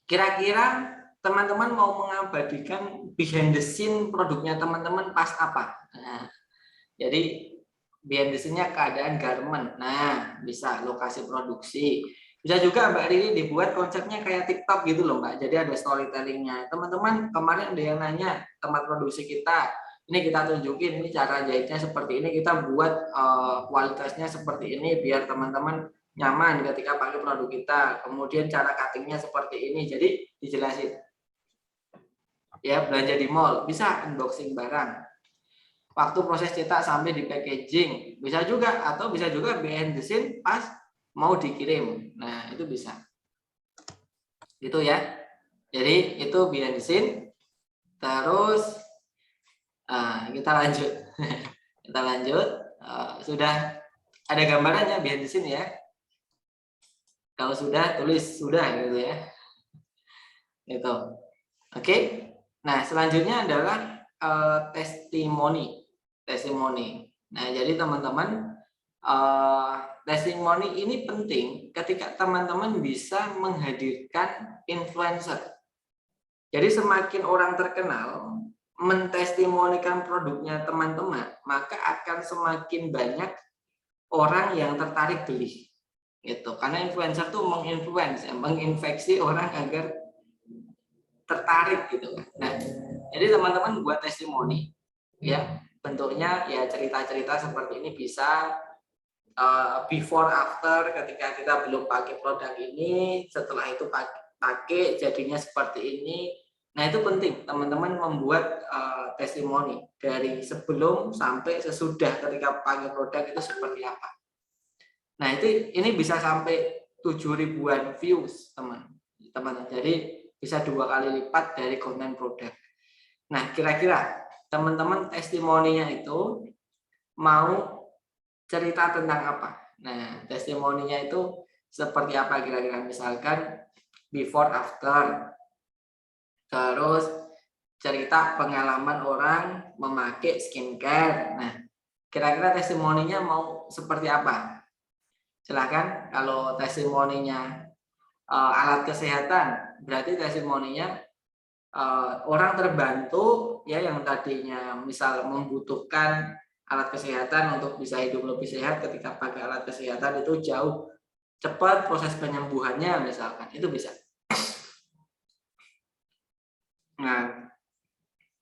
Kira-kira teman-teman mau mengabadikan behind the scene produknya teman-teman pas apa? Nah, jadi behind the scene-nya keadaan garment. Nah, bisa lokasi produksi. Bisa juga Mbak Riri dibuat konsepnya kayak TikTok gitu loh Mbak. Jadi ada storytelling-nya. Teman-teman kemarin ada yang nanya tempat produksi kita. Ini kita tunjukin, ini cara jahitnya seperti ini. Kita buat kualitasnya seperti ini biar teman-teman nyaman ketika pakai produk kita. Kemudian cara cuttingnya seperti ini. Jadi dijelasin. Ya, belanja di mall. Bisa unboxing barang. Waktu proses cetak sampai di packaging. Bisa juga. Atau bisa juga behind the scene pas mau dikirim. Nah, itu bisa. Gitu ya. Jadi itu behind the scene. Terus kita lanjut. Kita lanjut. Sudah ada gambarannya behind the scene ya. Kalau sudah tulis sudah gitu ya. Itu. Oke. Nah, selanjutnya adalah testimoni. Testimoni. Nah, jadi teman-teman testimoni ini penting ketika teman-teman bisa menghadirkan influencer. Jadi semakin orang terkenal mentestimonikan produknya teman-teman, maka akan semakin banyak orang yang tertarik beli. Gitu. Karena influencer tuh menginfluence, menginfeksi orang agar tertarik gitu. Nah, jadi teman-teman buat testimoni ya, bentuknya ya cerita-cerita seperti ini bisa before after ketika kita belum pakai produk ini, setelah itu pakai jadinya seperti ini. Nah, itu penting teman-teman membuat testimoni dari sebelum sampai sesudah ketika pakai produk itu seperti apa. Nah, ini bisa sampai 7.000-an views, teman-teman. Jadi bisa 2 kali lipat dari konten produk. Nah, kira-kira teman-teman testimoninya itu mau cerita tentang apa. Nah, testimoninya itu seperti apa kira-kira, misalkan before after, terus cerita pengalaman orang memakai skincare. Nah, kira-kira testimoninya mau seperti apa? Silahkan. Kalau testimoninya alat kesehatan, berarti testimoninya orang terbantu ya, yang tadinya misal membutuhkan alat kesehatan untuk bisa hidup lebih sehat, ketika pakai alat kesehatan itu jauh cepat proses penyembuhannya misalkan, itu bisa. Nah,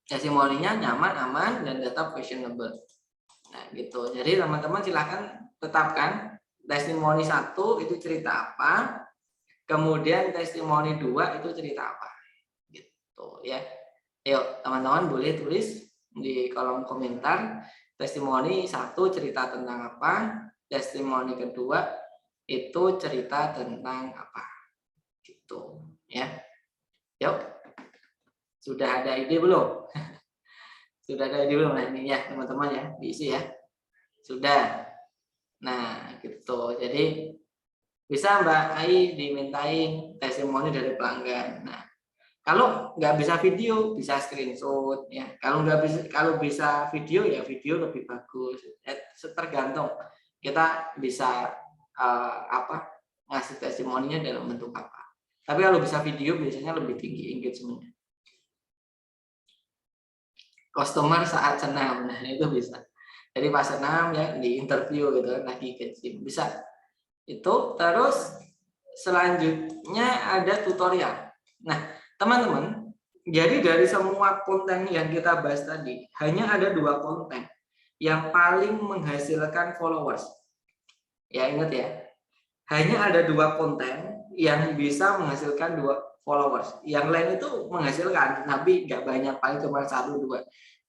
testimoninya nyaman, aman, dan tetap fashionable. Nah, gitu. Jadi teman-teman silahkan tetapkan testimoni 1 itu cerita apa, kemudian testimoni 2 itu cerita apa. Gitu ya. Yuk, teman-teman boleh tulis di kolom komentar testimoni 1 cerita tentang apa, testimoni kedua itu cerita tentang apa. Gitu ya. Yuk. Sudah ada ide belum? Sudah ada ide belum? Nah, ini ya teman-teman ya, diisi ya. Sudah. Nah, gitu. Jadi bisa Mbak Ai dimintain testimoni dari pelanggan. Nah, kalau nggak bisa video, bisa screenshot ya. Kalau bisa video ya video lebih bagus. Tergantung kita bisa ngasih testimoninya dalam bentuk apa. Tapi kalau bisa video biasanya lebih tinggi engagement-nya. Customer saat senam, nah itu bisa. Jadi pas senam ya di interview gitu lagi ke gym, bisa. Itu terus selanjutnya ada tutorial. Nah, teman-teman, jadi dari semua konten yang kita bahas tadi, hanya ada 2 konten yang paling menghasilkan followers. Ya, ingat ya. Hanya ada 2 konten yang bisa menghasilkan 2 followers. Yang lain itu menghasilkan, tapi nggak banyak, paling cuma 1-2.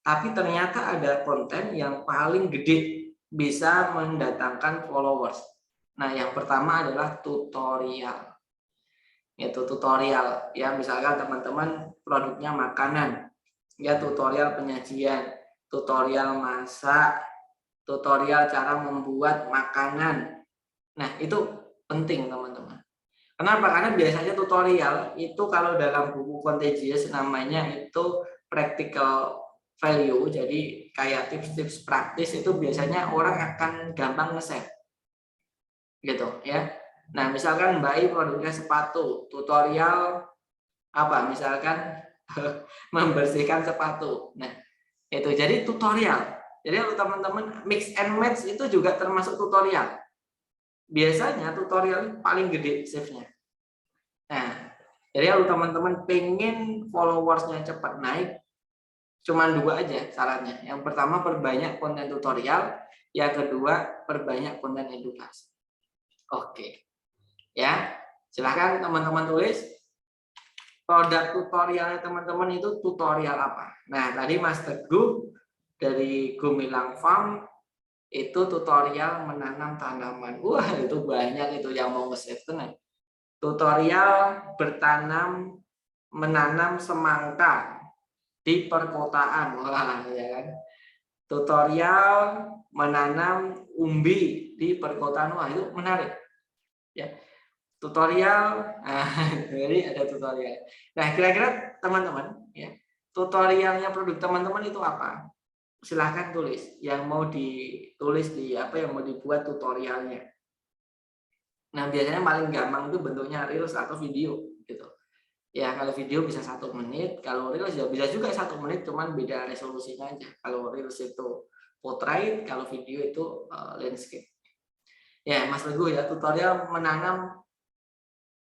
Tapi ternyata ada konten yang paling gede bisa mendatangkan followers. Nah, yang pertama adalah tutorial. Yaitu tutorial ya, misalkan teman-teman produknya makanan ya, tutorial penyajian, tutorial masak, tutorial cara membuat makanan. Nah, itu penting teman-teman. Kenapa? Karena biasanya tutorial itu kalau dalam buku Contagious namanya itu practical value, jadi kayak tips-tips praktis, itu biasanya orang akan gampang nge-share gitu ya. Nah, misalkan Mbak I produknya sepatu, tutorial apa? Misalkan membersihkan sepatu. Nah, itu jadi tutorial. Jadi kalau teman-teman mix and match itu juga termasuk tutorial. Biasanya tutorial paling gede save-nya. Nah, jadi kalau teman-teman pengen followersnya cepat naik, cuman 2 aja syaratnya. Yang pertama, perbanyak konten tutorial. Yang kedua, perbanyak konten edukasi. Oke. Ya, silahkan teman-teman tulis produk tutorialnya teman-teman itu tutorial apa. Nah, tadi Mas Teguh dari Gumilang Farm itu tutorial menanam tanaman. Wah, itu banyak itu yang mau nge-save tenang. Tutorial menanam semangka di perkotaan. Wah, ya kan. Tutorial menanam umbi di perkotaan. Wah, itu menarik. Ya. Tutorial, jadi ada tutorial. Nah, kira-kira teman-teman ya, tutorialnya produk teman-teman itu apa? Silahkan tulis yang mau ditulis di apa, yang mau dibuat tutorialnya. Nah, biasanya paling gampang itu bentuknya reels atau video gitu. Ya, kalau video bisa 1 menit, kalau reels ya bisa juga 1 menit, cuman beda resolusinya aja. Kalau reels itu portrait, kalau video itu landscape. Ya, Mas Teguh ya, tutorial menanam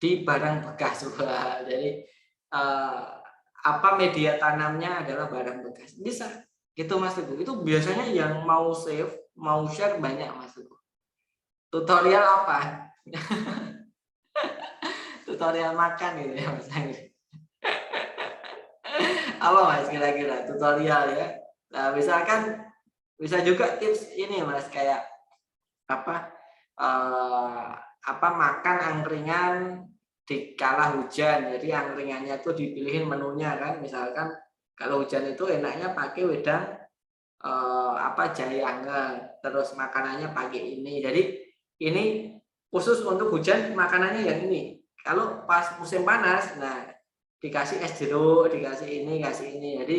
di barang bekas. Wah, jadi apa media tanamnya adalah barang bekas. Bisa gitu Mas Teguh. Itu biasanya yang mau save, mau share banyak Mas Teguh. Tutorial apa? Tutorial makan gitu ya Mas Teguh. Apa Mas kira-kira tutorial ya? Nah, misalkan bisa juga tips ini Mas, kayak apa makan angkringan di kala hujan. Jadi angkringannya tuh dipilihin menunya kan, misalkan kalau hujan itu enaknya pakai wedang jahe anget, terus makanannya pakai ini. Jadi ini khusus untuk hujan makanannya yang ini. Kalau pas musim panas, nah dikasih es jeruk, dikasih ini, kasih ini. Jadi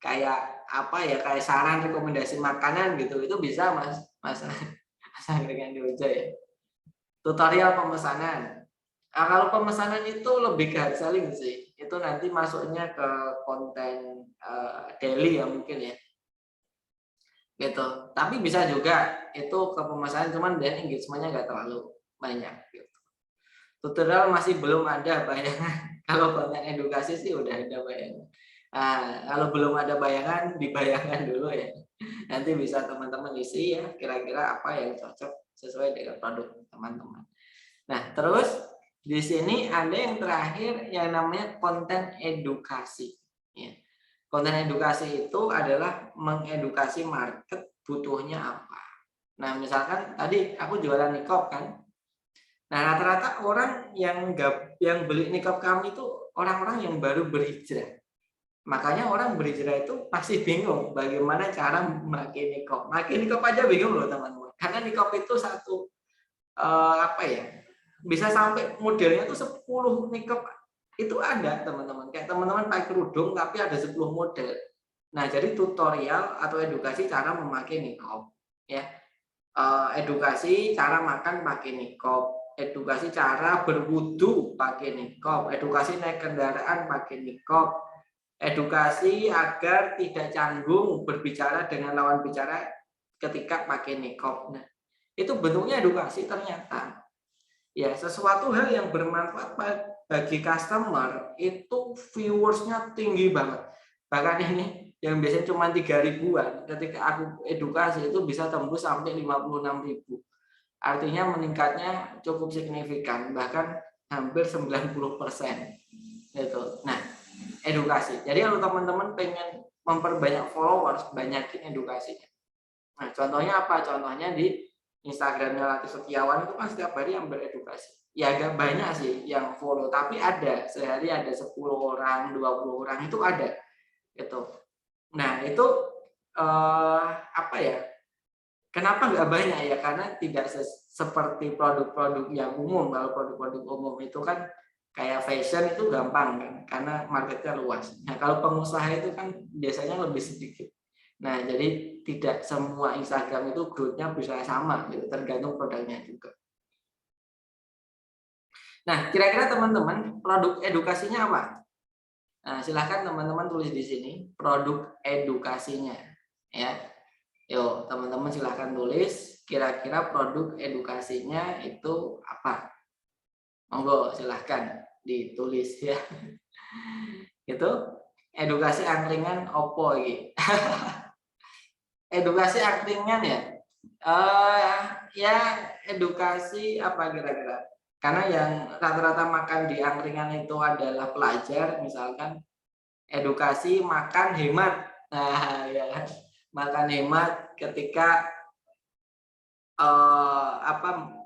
kayak kayak saran rekomendasi makanan gitu. Itu bisa Mas angkringan Jogja ya. Tutorial pemesanan. Nah, kalau pemesanan itu lebih ke hard selling sih. Itu nanti masuknya ke konten daily ya mungkin ya. Gitu. Tapi bisa juga itu ke pemesanan, cuman dia engagement-nya nggak terlalu banyak gitu. Tutorial masih belum ada bayangan. Kalau konten edukasi sih udah ada bayangan. Nah, kalau belum ada bayangan, dibayangkan dulu ya. Nanti bisa teman-teman isi ya, kira-kira apa yang cocok sesuai dengan produk teman-teman. Nah, terus di sini ada yang terakhir yang namanya konten edukasi. Ya. Konten edukasi itu adalah mengedukasi market butuhnya apa. Nah, misalkan tadi aku jualan niqab kan. Nah, rata-rata orang yang beli niqab kami itu orang-orang yang baru berhijrah. Makanya orang berhijrah itu pasti bingung bagaimana cara memakai niqab. Memakai niqab aja bingung loh teman-teman. Karena niqab itu satu bisa sampai modelnya tuh 10 niqab itu ada teman-teman. Kayak teman-teman pakai kerudung tapi ada 10 model. Nah, jadi tutorial atau edukasi cara memakai niqab ya. Edukasi cara makan pakai niqab, edukasi cara berwudu pakai niqab, edukasi naik kendaraan pakai niqab, edukasi agar tidak canggung berbicara dengan lawan bicara ketika pakai niqab. Nah, itu bentuknya edukasi ternyata. Ya, sesuatu hal yang bermanfaat bagi customer itu viewersnya tinggi banget. Bahkan ini yang biasanya cuma 3.000-an, ketika aku edukasi itu bisa tembus sampai 56.000. Artinya meningkatnya cukup signifikan, bahkan hampir 90%. Gitu. Nah, edukasi. Jadi kalau teman-teman pengen memperbanyak followers, banyakin edukasinya. Nah, contohnya apa? Contohnya di Instagramnya Latif Setiawan itu kan setiap hari yang beredukasi. Ya agak banyak sih yang follow, tapi ada sehari ada 10 orang, 20 orang itu ada. Gitu. Nah, itu kenapa nggak banyak ya? Karena tidak seperti produk-produk yang umum. Kalau produk-produk umum itu kan kayak fashion itu gampang kan, karena marketnya luas. Nah, kalau pengusaha itu kan biasanya lebih sedikit. Nah, jadi tidak semua Instagram itu growth-nya bisa sama, gitu, tergantung produknya juga. Nah, kira-kira teman-teman produk edukasinya apa? Nah, silahkan teman-teman tulis di sini produk edukasinya, ya. Yuk, teman-teman silahkan tulis kira-kira produk edukasinya itu apa? Monggo, silahkan ditulis ya. Itu edukasi angkringan opo iki. Edukasi angkringan ya. Ya edukasi apa kira-kira? Karena yang rata-rata makan di angkringan itu adalah pelajar, misalkan edukasi makan hemat. Nah, ya makan hemat ketika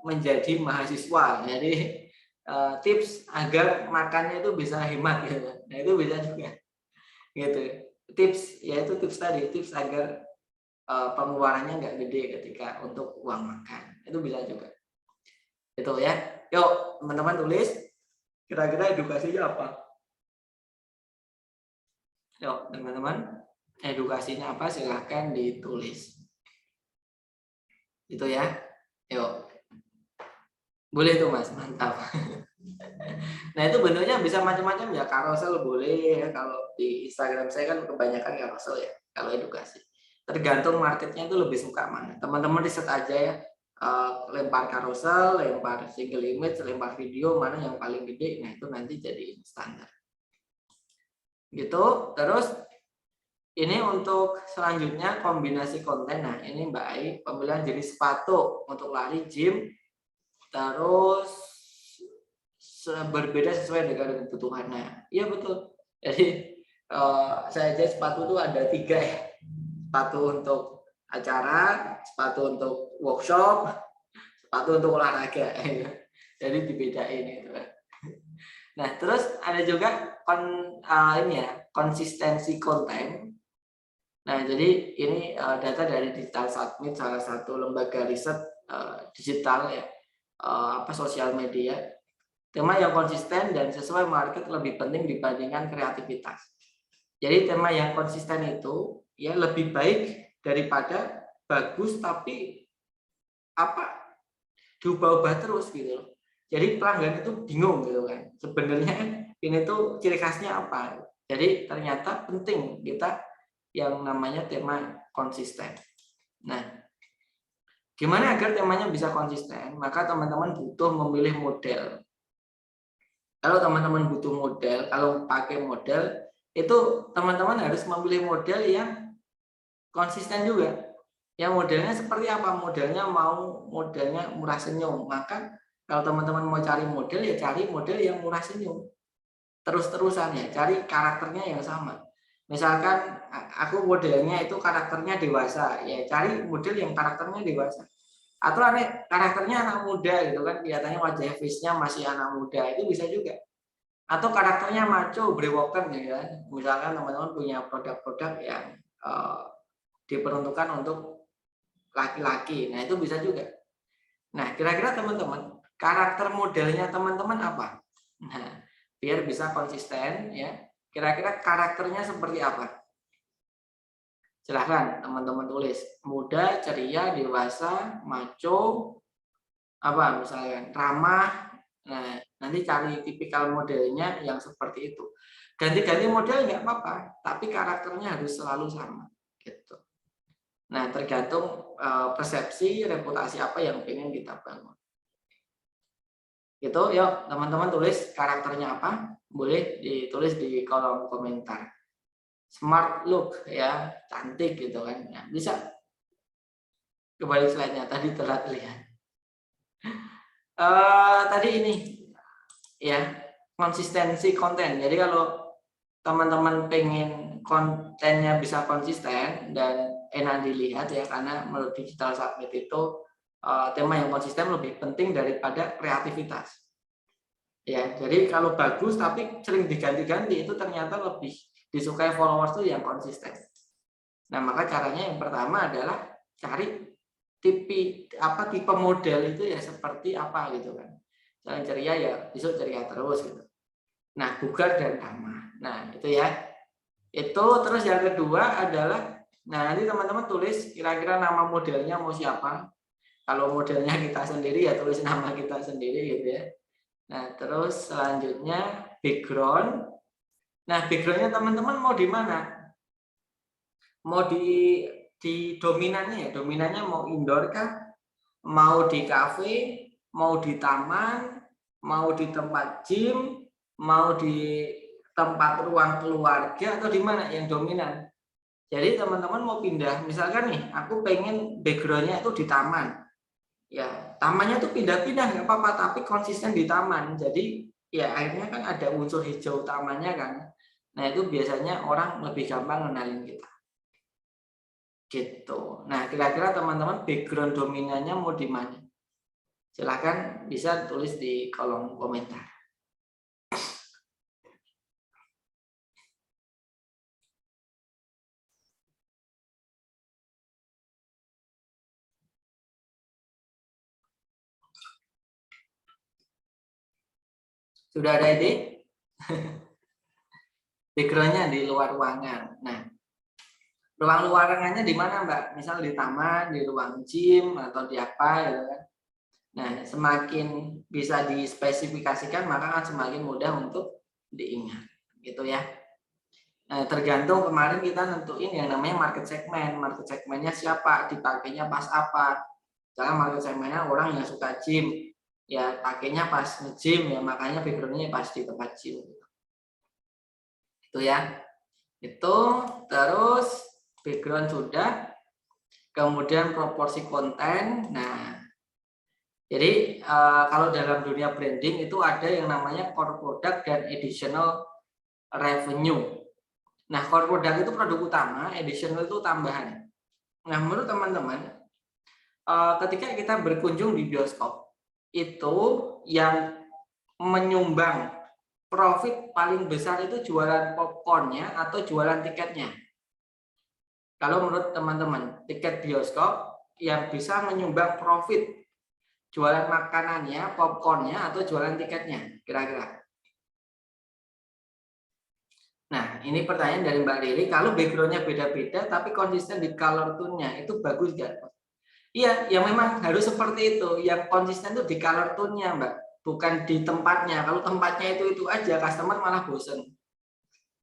menjadi mahasiswa. Jadi tips agar makannya itu bisa hemat gitu. Nah, itu bisa juga. Gitu. Tips yaitu tips tadi, tips agar pengeluarannya nggak gede ketika untuk uang makan. Itu bisa juga. Itu ya. Yuk, teman-teman tulis kira-kira edukasinya apa? Yuk, teman-teman, edukasinya apa? Silahkan ditulis. Itu ya. Yuk. Boleh tuh Mas, mantap. Nah, itu bentuknya bisa macam-macam ya. Carousel boleh ya. Kalau di Instagram saya kan kebanyakan carousel ya. Kalau edukasi. Tergantung marketnya itu lebih suka mana. Teman-teman riset aja ya. Lempar carousel, lempar single image, lempar video, mana yang paling gede. Nah, itu nanti jadi standar. Gitu. Terus ini untuk selanjutnya kombinasi konten. Nah, ini Mbak Ai, pemilihan jenis sepatu untuk lari, gym. Terus berbeda sesuai dengan kebutuhannya. Iya betul. Jadi saya aja sepatu itu ada 3 ya. Sepatu untuk acara, sepatu untuk workshop, sepatu untuk olahraga. Jadi dibedain itu. Nah, terus ada juga konsistensi konten. Nah, jadi ini data dari Digital Summit, salah satu lembaga riset digital ya, sosial media. Tema yang konsisten dan sesuai market lebih penting dibandingkan kreativitas. Jadi tema yang konsisten itu ya lebih baik daripada bagus tapi diubah-ubah terus gitu loh. Jadi pelanggan itu bingung gitu kan. Sebenarnya ini tuh ciri khasnya apa? Jadi ternyata penting kita yang namanya tema konsisten. Nah, gimana agar temanya bisa konsisten? Maka teman-teman butuh memilih model. Kalau teman-teman butuh model, kalau pakai model, itu teman-teman harus memilih model yang konsisten juga. Yang modelnya seperti apa? Modelnya murah senyum. Maka kalau teman-teman mau cari model, ya cari model yang murah senyum. Terus-terusan ya, cari karakternya yang sama. Misalkan aku modelnya itu karakternya dewasa, ya cari model yang karakternya dewasa. Atau karakternya anak muda gitu kan, kelihatannya wajah face-nya masih anak muda, itu bisa juga. Atau karakternya macho, brewoken gitu kan. Misalkan teman-teman punya produk-produk yang diperuntukkan untuk laki-laki. Nah, itu bisa juga. Nah, kira-kira teman-teman, karakter modelnya teman-teman apa? Nah, biar bisa konsisten ya. Kira-kira karakternya seperti apa? Silahkan teman-teman tulis. Muda, ceria, dewasa, macho, apa misalnya ramah. Nah, nanti cari tipikal modelnya yang seperti itu. Ganti-ganti model nggak apa-apa, tapi karakternya harus selalu sama. Gitu. Nah, tergantung persepsi, reputasi apa yang ingin kita bangun. Itu, yuk teman-teman tulis karakternya apa, boleh ditulis di kolom komentar. Smart look ya, cantik gitu kan. Ya, bisa. Kembali slide-nya, tadi telat lihat. Tadi ini ya, konsistensi konten. Jadi kalau teman-teman pengen kontennya bisa konsisten dan enak dilihat ya, karena menurut Digital Summit itu tema yang konsisten lebih penting daripada kreativitas. Ya, jadi kalau bagus tapi sering diganti-ganti itu ternyata lebih disukai followers tuh yang konsisten. Nah, maka caranya yang pertama adalah cari tipe model itu ya seperti apa gitu kan. Misalnya ceria ya besok ceria terus gitu. Nah, bugar dan ramah. Nah, itu ya. Itu terus yang kedua adalah nanti teman-teman tulis kira-kira nama modelnya mau siapa. Kalau modelnya kita sendiri ya tulis nama kita sendiri gitu ya. Nah, terus selanjutnya background. Nah, backgroundnya teman-teman mau di mana? Mau di dominannya ya, dominannya mau indoor kah? Mau di kafe, mau di taman, mau di tempat gym, mau di tempat ruang keluarga atau di mana yang dominan. Jadi teman-teman mau pindah, misalkan nih, aku pengen backgroundnya itu di taman. Ya, tamannya tuh pindah-pindah nggak apa-apa, tapi konsisten di taman. Jadi ya akhirnya kan ada unsur hijau tamannya kan. Nah, itu biasanya orang lebih gampang kenalin kita. Gitu. Nah, kira-kira teman-teman background dominannya mau di mana? Silahkan bisa tulis di kolom komentar. Sudah ada ide? Backgroundnya di luar ruangan. Nah, ruang ruangannya di mana, Mbak? Misal di taman, di ruang gym, atau di apa gitu kan. Nah, semakin bisa dispesifikasikan, maka akan semakin mudah untuk diingat. Gitu ya. Nah, tergantung kemarin kita nentuin yang namanya market segment. Market segmentnya siapa, dipakainya pas apa. Misalnya market segmentnya orang yang suka gym, ya pakainya pas nge-gym ya, makanya backgroundnya pas di tempat gym. Itu ya. Itu terus background sudah, kemudian proporsi konten. Nah, jadi kalau dalam dunia branding itu ada yang namanya core product dan additional revenue. Nah, core product itu produk utama, additional itu tambahan. Nah, menurut teman-teman, ketika kita berkunjung di bioskop, itu yang menyumbang profit paling besar itu jualan popcornnya atau jualan tiketnya. Kalau menurut teman-teman, tiket bioskop yang bisa menyumbang profit jualan makanannya, popcornnya, atau jualan tiketnya, kira-kira. Nah, ini pertanyaan dari Mbak Riri. Kalau backgroundnya beda-beda, tapi konsisten di color tone-nya, itu bagus nggak? Iya, yang memang harus seperti itu. Yang konsisten itu di color tone-nya, Mbak. Bukan di tempatnya. Kalau tempatnya itu aja, customer malah bosen.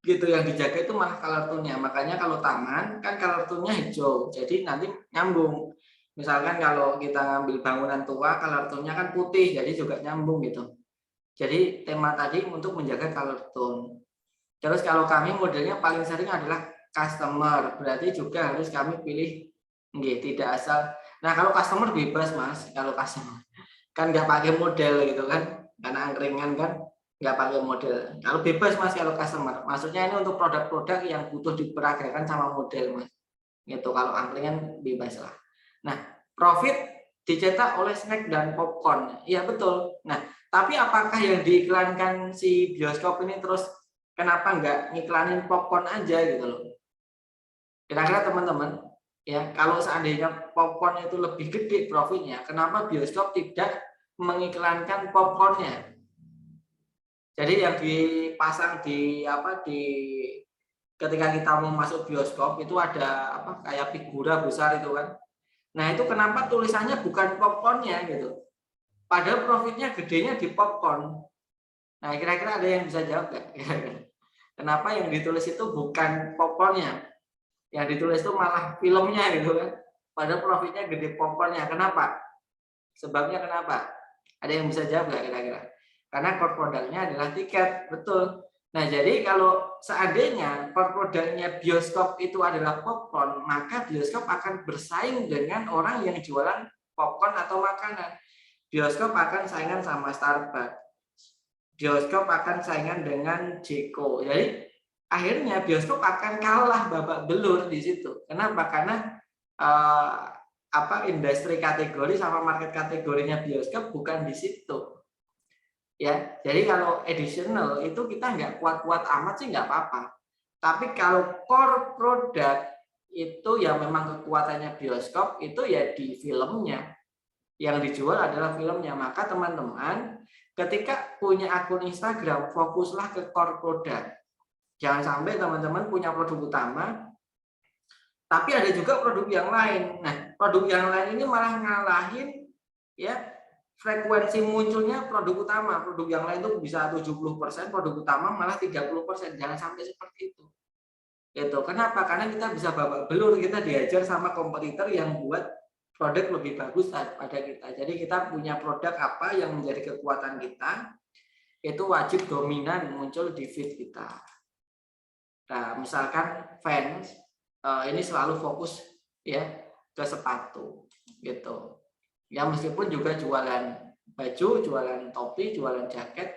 Gitu, yang dijaga itu malah color tone-nya. Makanya kalau taman, kan color tone-nya hijau. Jadi nanti nyambung. Misalkan kalau kita ngambil bangunan tua, color tone-nya kan putih, jadi juga nyambung gitu. Jadi tema tadi untuk menjaga color tone. Terus kalau kami modelnya paling sering adalah customer, berarti juga harus kami pilih tidak asal. Nah, kalau customer bebas, Mas. Kalau customer kan nggak pakai model gitu kan, karena angkringan kan nggak pakai model. Kalau bebas, Mas, kalau customer, maksudnya ini untuk produk-produk yang butuh diperagakan sama model, Mas. Gitu, kalau angkringan bebas lah. Nah, profit dicetak oleh snack dan popcorn. Iya, betul. Nah, tapi apakah yang diiklankan si bioskop ini terus kenapa nggak ngiklanin popcorn aja gitu loh? Kira-kira teman-teman, ya kalau seandainya popcorn itu lebih gede profitnya, kenapa bioskop tidak mengiklankan popcornnya? Jadi yang dipasang di ketika kita mau masuk bioskop itu ada kayak figura besar itu kan. Nah, itu kenapa tulisannya bukan popcornnya gitu? Padahal profitnya gedenya di popcorn. Nah, kira-kira ada yang bisa jawab nggak? Kenapa yang ditulis itu bukan popcornnya? Yang ditulis itu malah filmnya gitu kan. Padahal profitnya gede popcornnya. Kenapa? Sebabnya kenapa? Ada yang bisa jawab nggak kira-kira? Karena core produknya adalah tiket, betul. Nah, jadi kalau seandainya core produknya bioskop itu adalah popcorn, maka bioskop akan bersaing dengan orang yang jualan popcorn atau makanan. Bioskop akan saingan sama Starbucks. Bioskop akan saingan dengan Jeko. Jadi akhirnya bioskop akan kalah babak belur di situ. Kenapa? Karena industri kategori sama market kategorinya bioskop bukan di situ. Ya, jadi kalau additional itu kita nggak kuat-kuat amat sih nggak apa-apa. Tapi kalau core produk itu yang memang kekuatannya bioskop itu ya di filmnya. Yang dijual adalah filmnya. Maka teman-teman ketika punya akun Instagram, fokuslah ke core produk. Jangan sampai teman-teman punya produk utama, tapi ada juga produk yang lain. Nah, produk yang lain ini malah ngalahin ya frekuensi munculnya produk utama. Produk yang lain itu bisa 70%, produk utama malah 30%. Jangan sampai seperti itu. Gitu. Kenapa? Karena kita bisa babak belur, kita diajar sama kompetitor yang buat produk lebih bagus daripada kita. Jadi kita punya produk apa yang menjadi kekuatan kita, itu wajib dominan muncul di feed kita. Nah, misalkan fans ini selalu fokus ya ke sepatu gitu. Ya meskipun juga jualan baju, jualan topi, jualan jaket,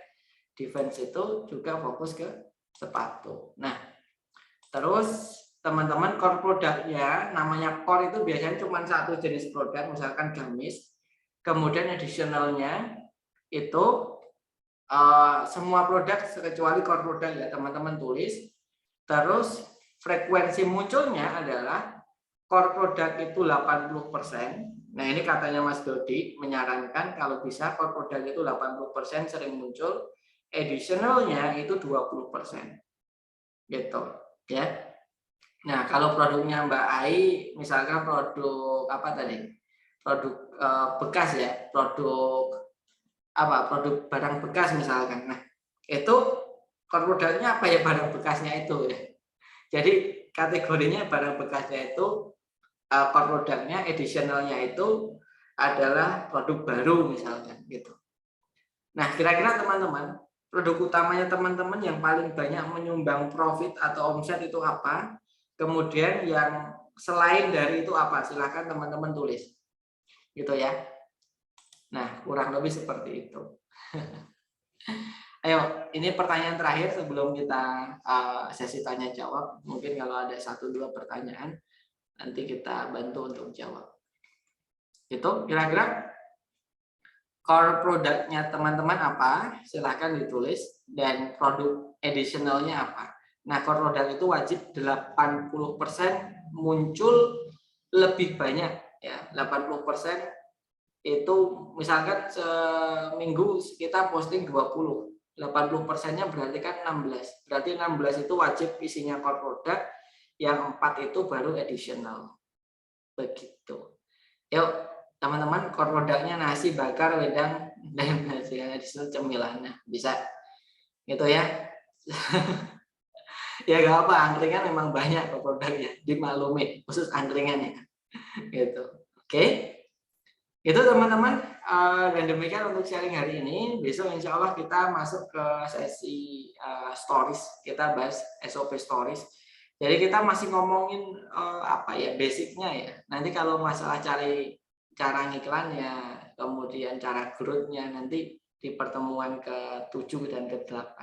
defense itu juga fokus ke sepatu. Nah, terus teman-teman core produknya, namanya core itu biasanya cuma satu jenis produk, misalkan gamis. Kemudian additionalnya itu semua produk kecuali core produk ya teman-teman tulis. Terus frekuensi munculnya adalah core produk itu 80%. Nah, ini katanya Mas Dodi menyarankan kalau bisa core produk itu 80% sering muncul, additionalnya itu 20%. Gitu, ya. Nah, kalau produknya Mbak Ai misalkan produk apa tadi? Produk bekas ya, produk barang bekas misalkan. Nah, itu core produknya apa ya barang bekasnya itu ya. Jadi kategorinya barang bekasnya itu core produknya, additionalnya itu adalah produk baru misalkan gitu. Nah, kira-kira teman-teman, produk utamanya teman-teman yang paling banyak menyumbang profit atau omset itu apa? Kemudian yang selain dari itu apa? Silahkan teman-teman tulis. Gitu ya. Nah, kurang lebih seperti itu. Ayo, ini pertanyaan terakhir sebelum kita sesi tanya jawab. Mungkin kalau ada 1-2 pertanyaan, nanti kita bantu untuk jawab. Itu kira-kira core produknya teman-teman apa? Silahkan ditulis. Dan produk additionalnya apa? Nah, core produk itu wajib 80% muncul lebih banyak ya. 80% itu misalkan seminggu kita posting 20, 80%-nya berarti kan 16. Berarti 16 itu wajib isinya core product, yang 4 itu baru additional. Begitu. Yuk teman-teman, core product-nya nasi bakar, wedang, dan nasi additional cemilan. Nah, bisa gitu ya. Ya gak apa, angkringan memang banyak core produknya, dimaklumi, khusus angkringan ya. Gitu. Oke. Itu teman-teman, dan demikian untuk sharing hari ini. Besok insya Allah kita masuk ke sesi stories, kita bahas SOP stories. Jadi kita masih ngomongin apa ya, basicnya ya. Nanti kalau masalah cari cara ngiklannya, kemudian cara growth-nya nanti di pertemuan ke-7 dan ke-8.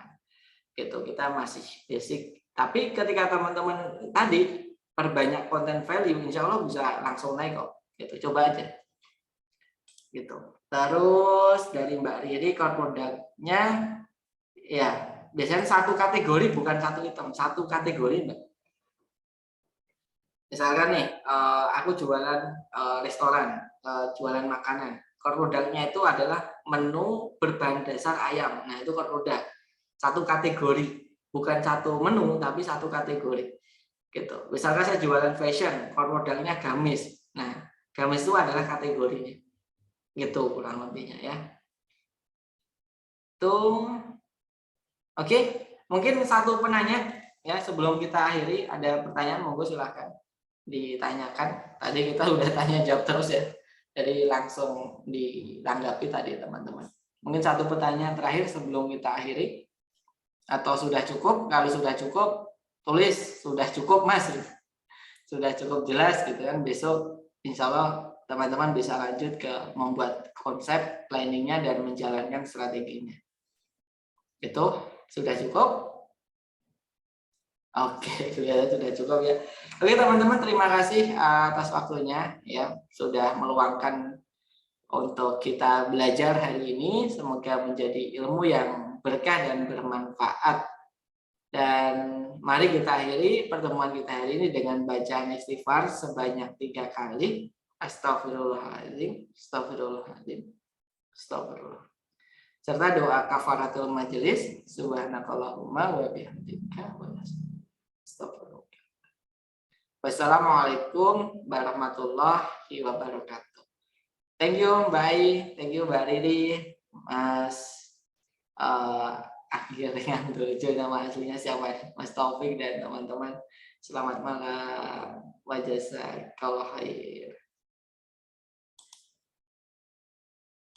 Gitu, kita masih basic. Tapi ketika teman-teman tadi perbanyak konten value, insya Allah bisa langsung naik kok. Gitu, coba aja. Gitu. Terus dari Mbak Riri, core product-nya ya biasanya satu kategori, bukan satu item, satu kategori Mbak. Misalkan nih, aku jualan restoran, jualan makanan. Core product-nya itu adalah menu berbahan dasar ayam. Nah, itu core product. Satu kategori, bukan satu menu tapi satu kategori. Gitu. Misalkan saya jualan fashion, core product-nya gamis. Nah, gamis itu adalah kategorinya. Gitu kurang lebihnya ya. Tuh. Oke, mungkin satu penanya ya sebelum kita akhiri, ada pertanyaan monggo silahkan ditanyakan. Tadi kita udah tanya jawab terus ya. Jadi langsung ditanggapi tadi teman-teman. Mungkin satu pertanyaan terakhir sebelum kita akhiri, atau sudah cukup? Kalau sudah cukup tulis sudah cukup Mas. Sudah cukup jelas gitu kan. Besok insya Allah teman-teman bisa lanjut ke membuat konsep, planningnya, dan menjalankan strateginya. Itu sudah cukup? Oke, sudah cukup ya. Oke teman-teman, terima kasih atas waktunya ya, sudah meluangkan untuk kita belajar hari ini. Semoga menjadi ilmu yang berkah dan bermanfaat. Dan mari kita akhiri pertemuan kita hari ini dengan bacaan istighfar sebanyak 3 kali. Astagfirullahaladzim, astagfirullahaladzim, astagfirullah. Serta doa kafaratul majelis, subhanakallahumma wa bihamdika wa astagfirullah. Wassalamualaikum warahmatullahi wabarakatuh. Thank you Mbak Ai, thank you Mbak Riri, Mas akhirnya lucu nama aslinya siapa, Mas Taufik dan teman-teman. Selamat malam, wa jazakallahu khair.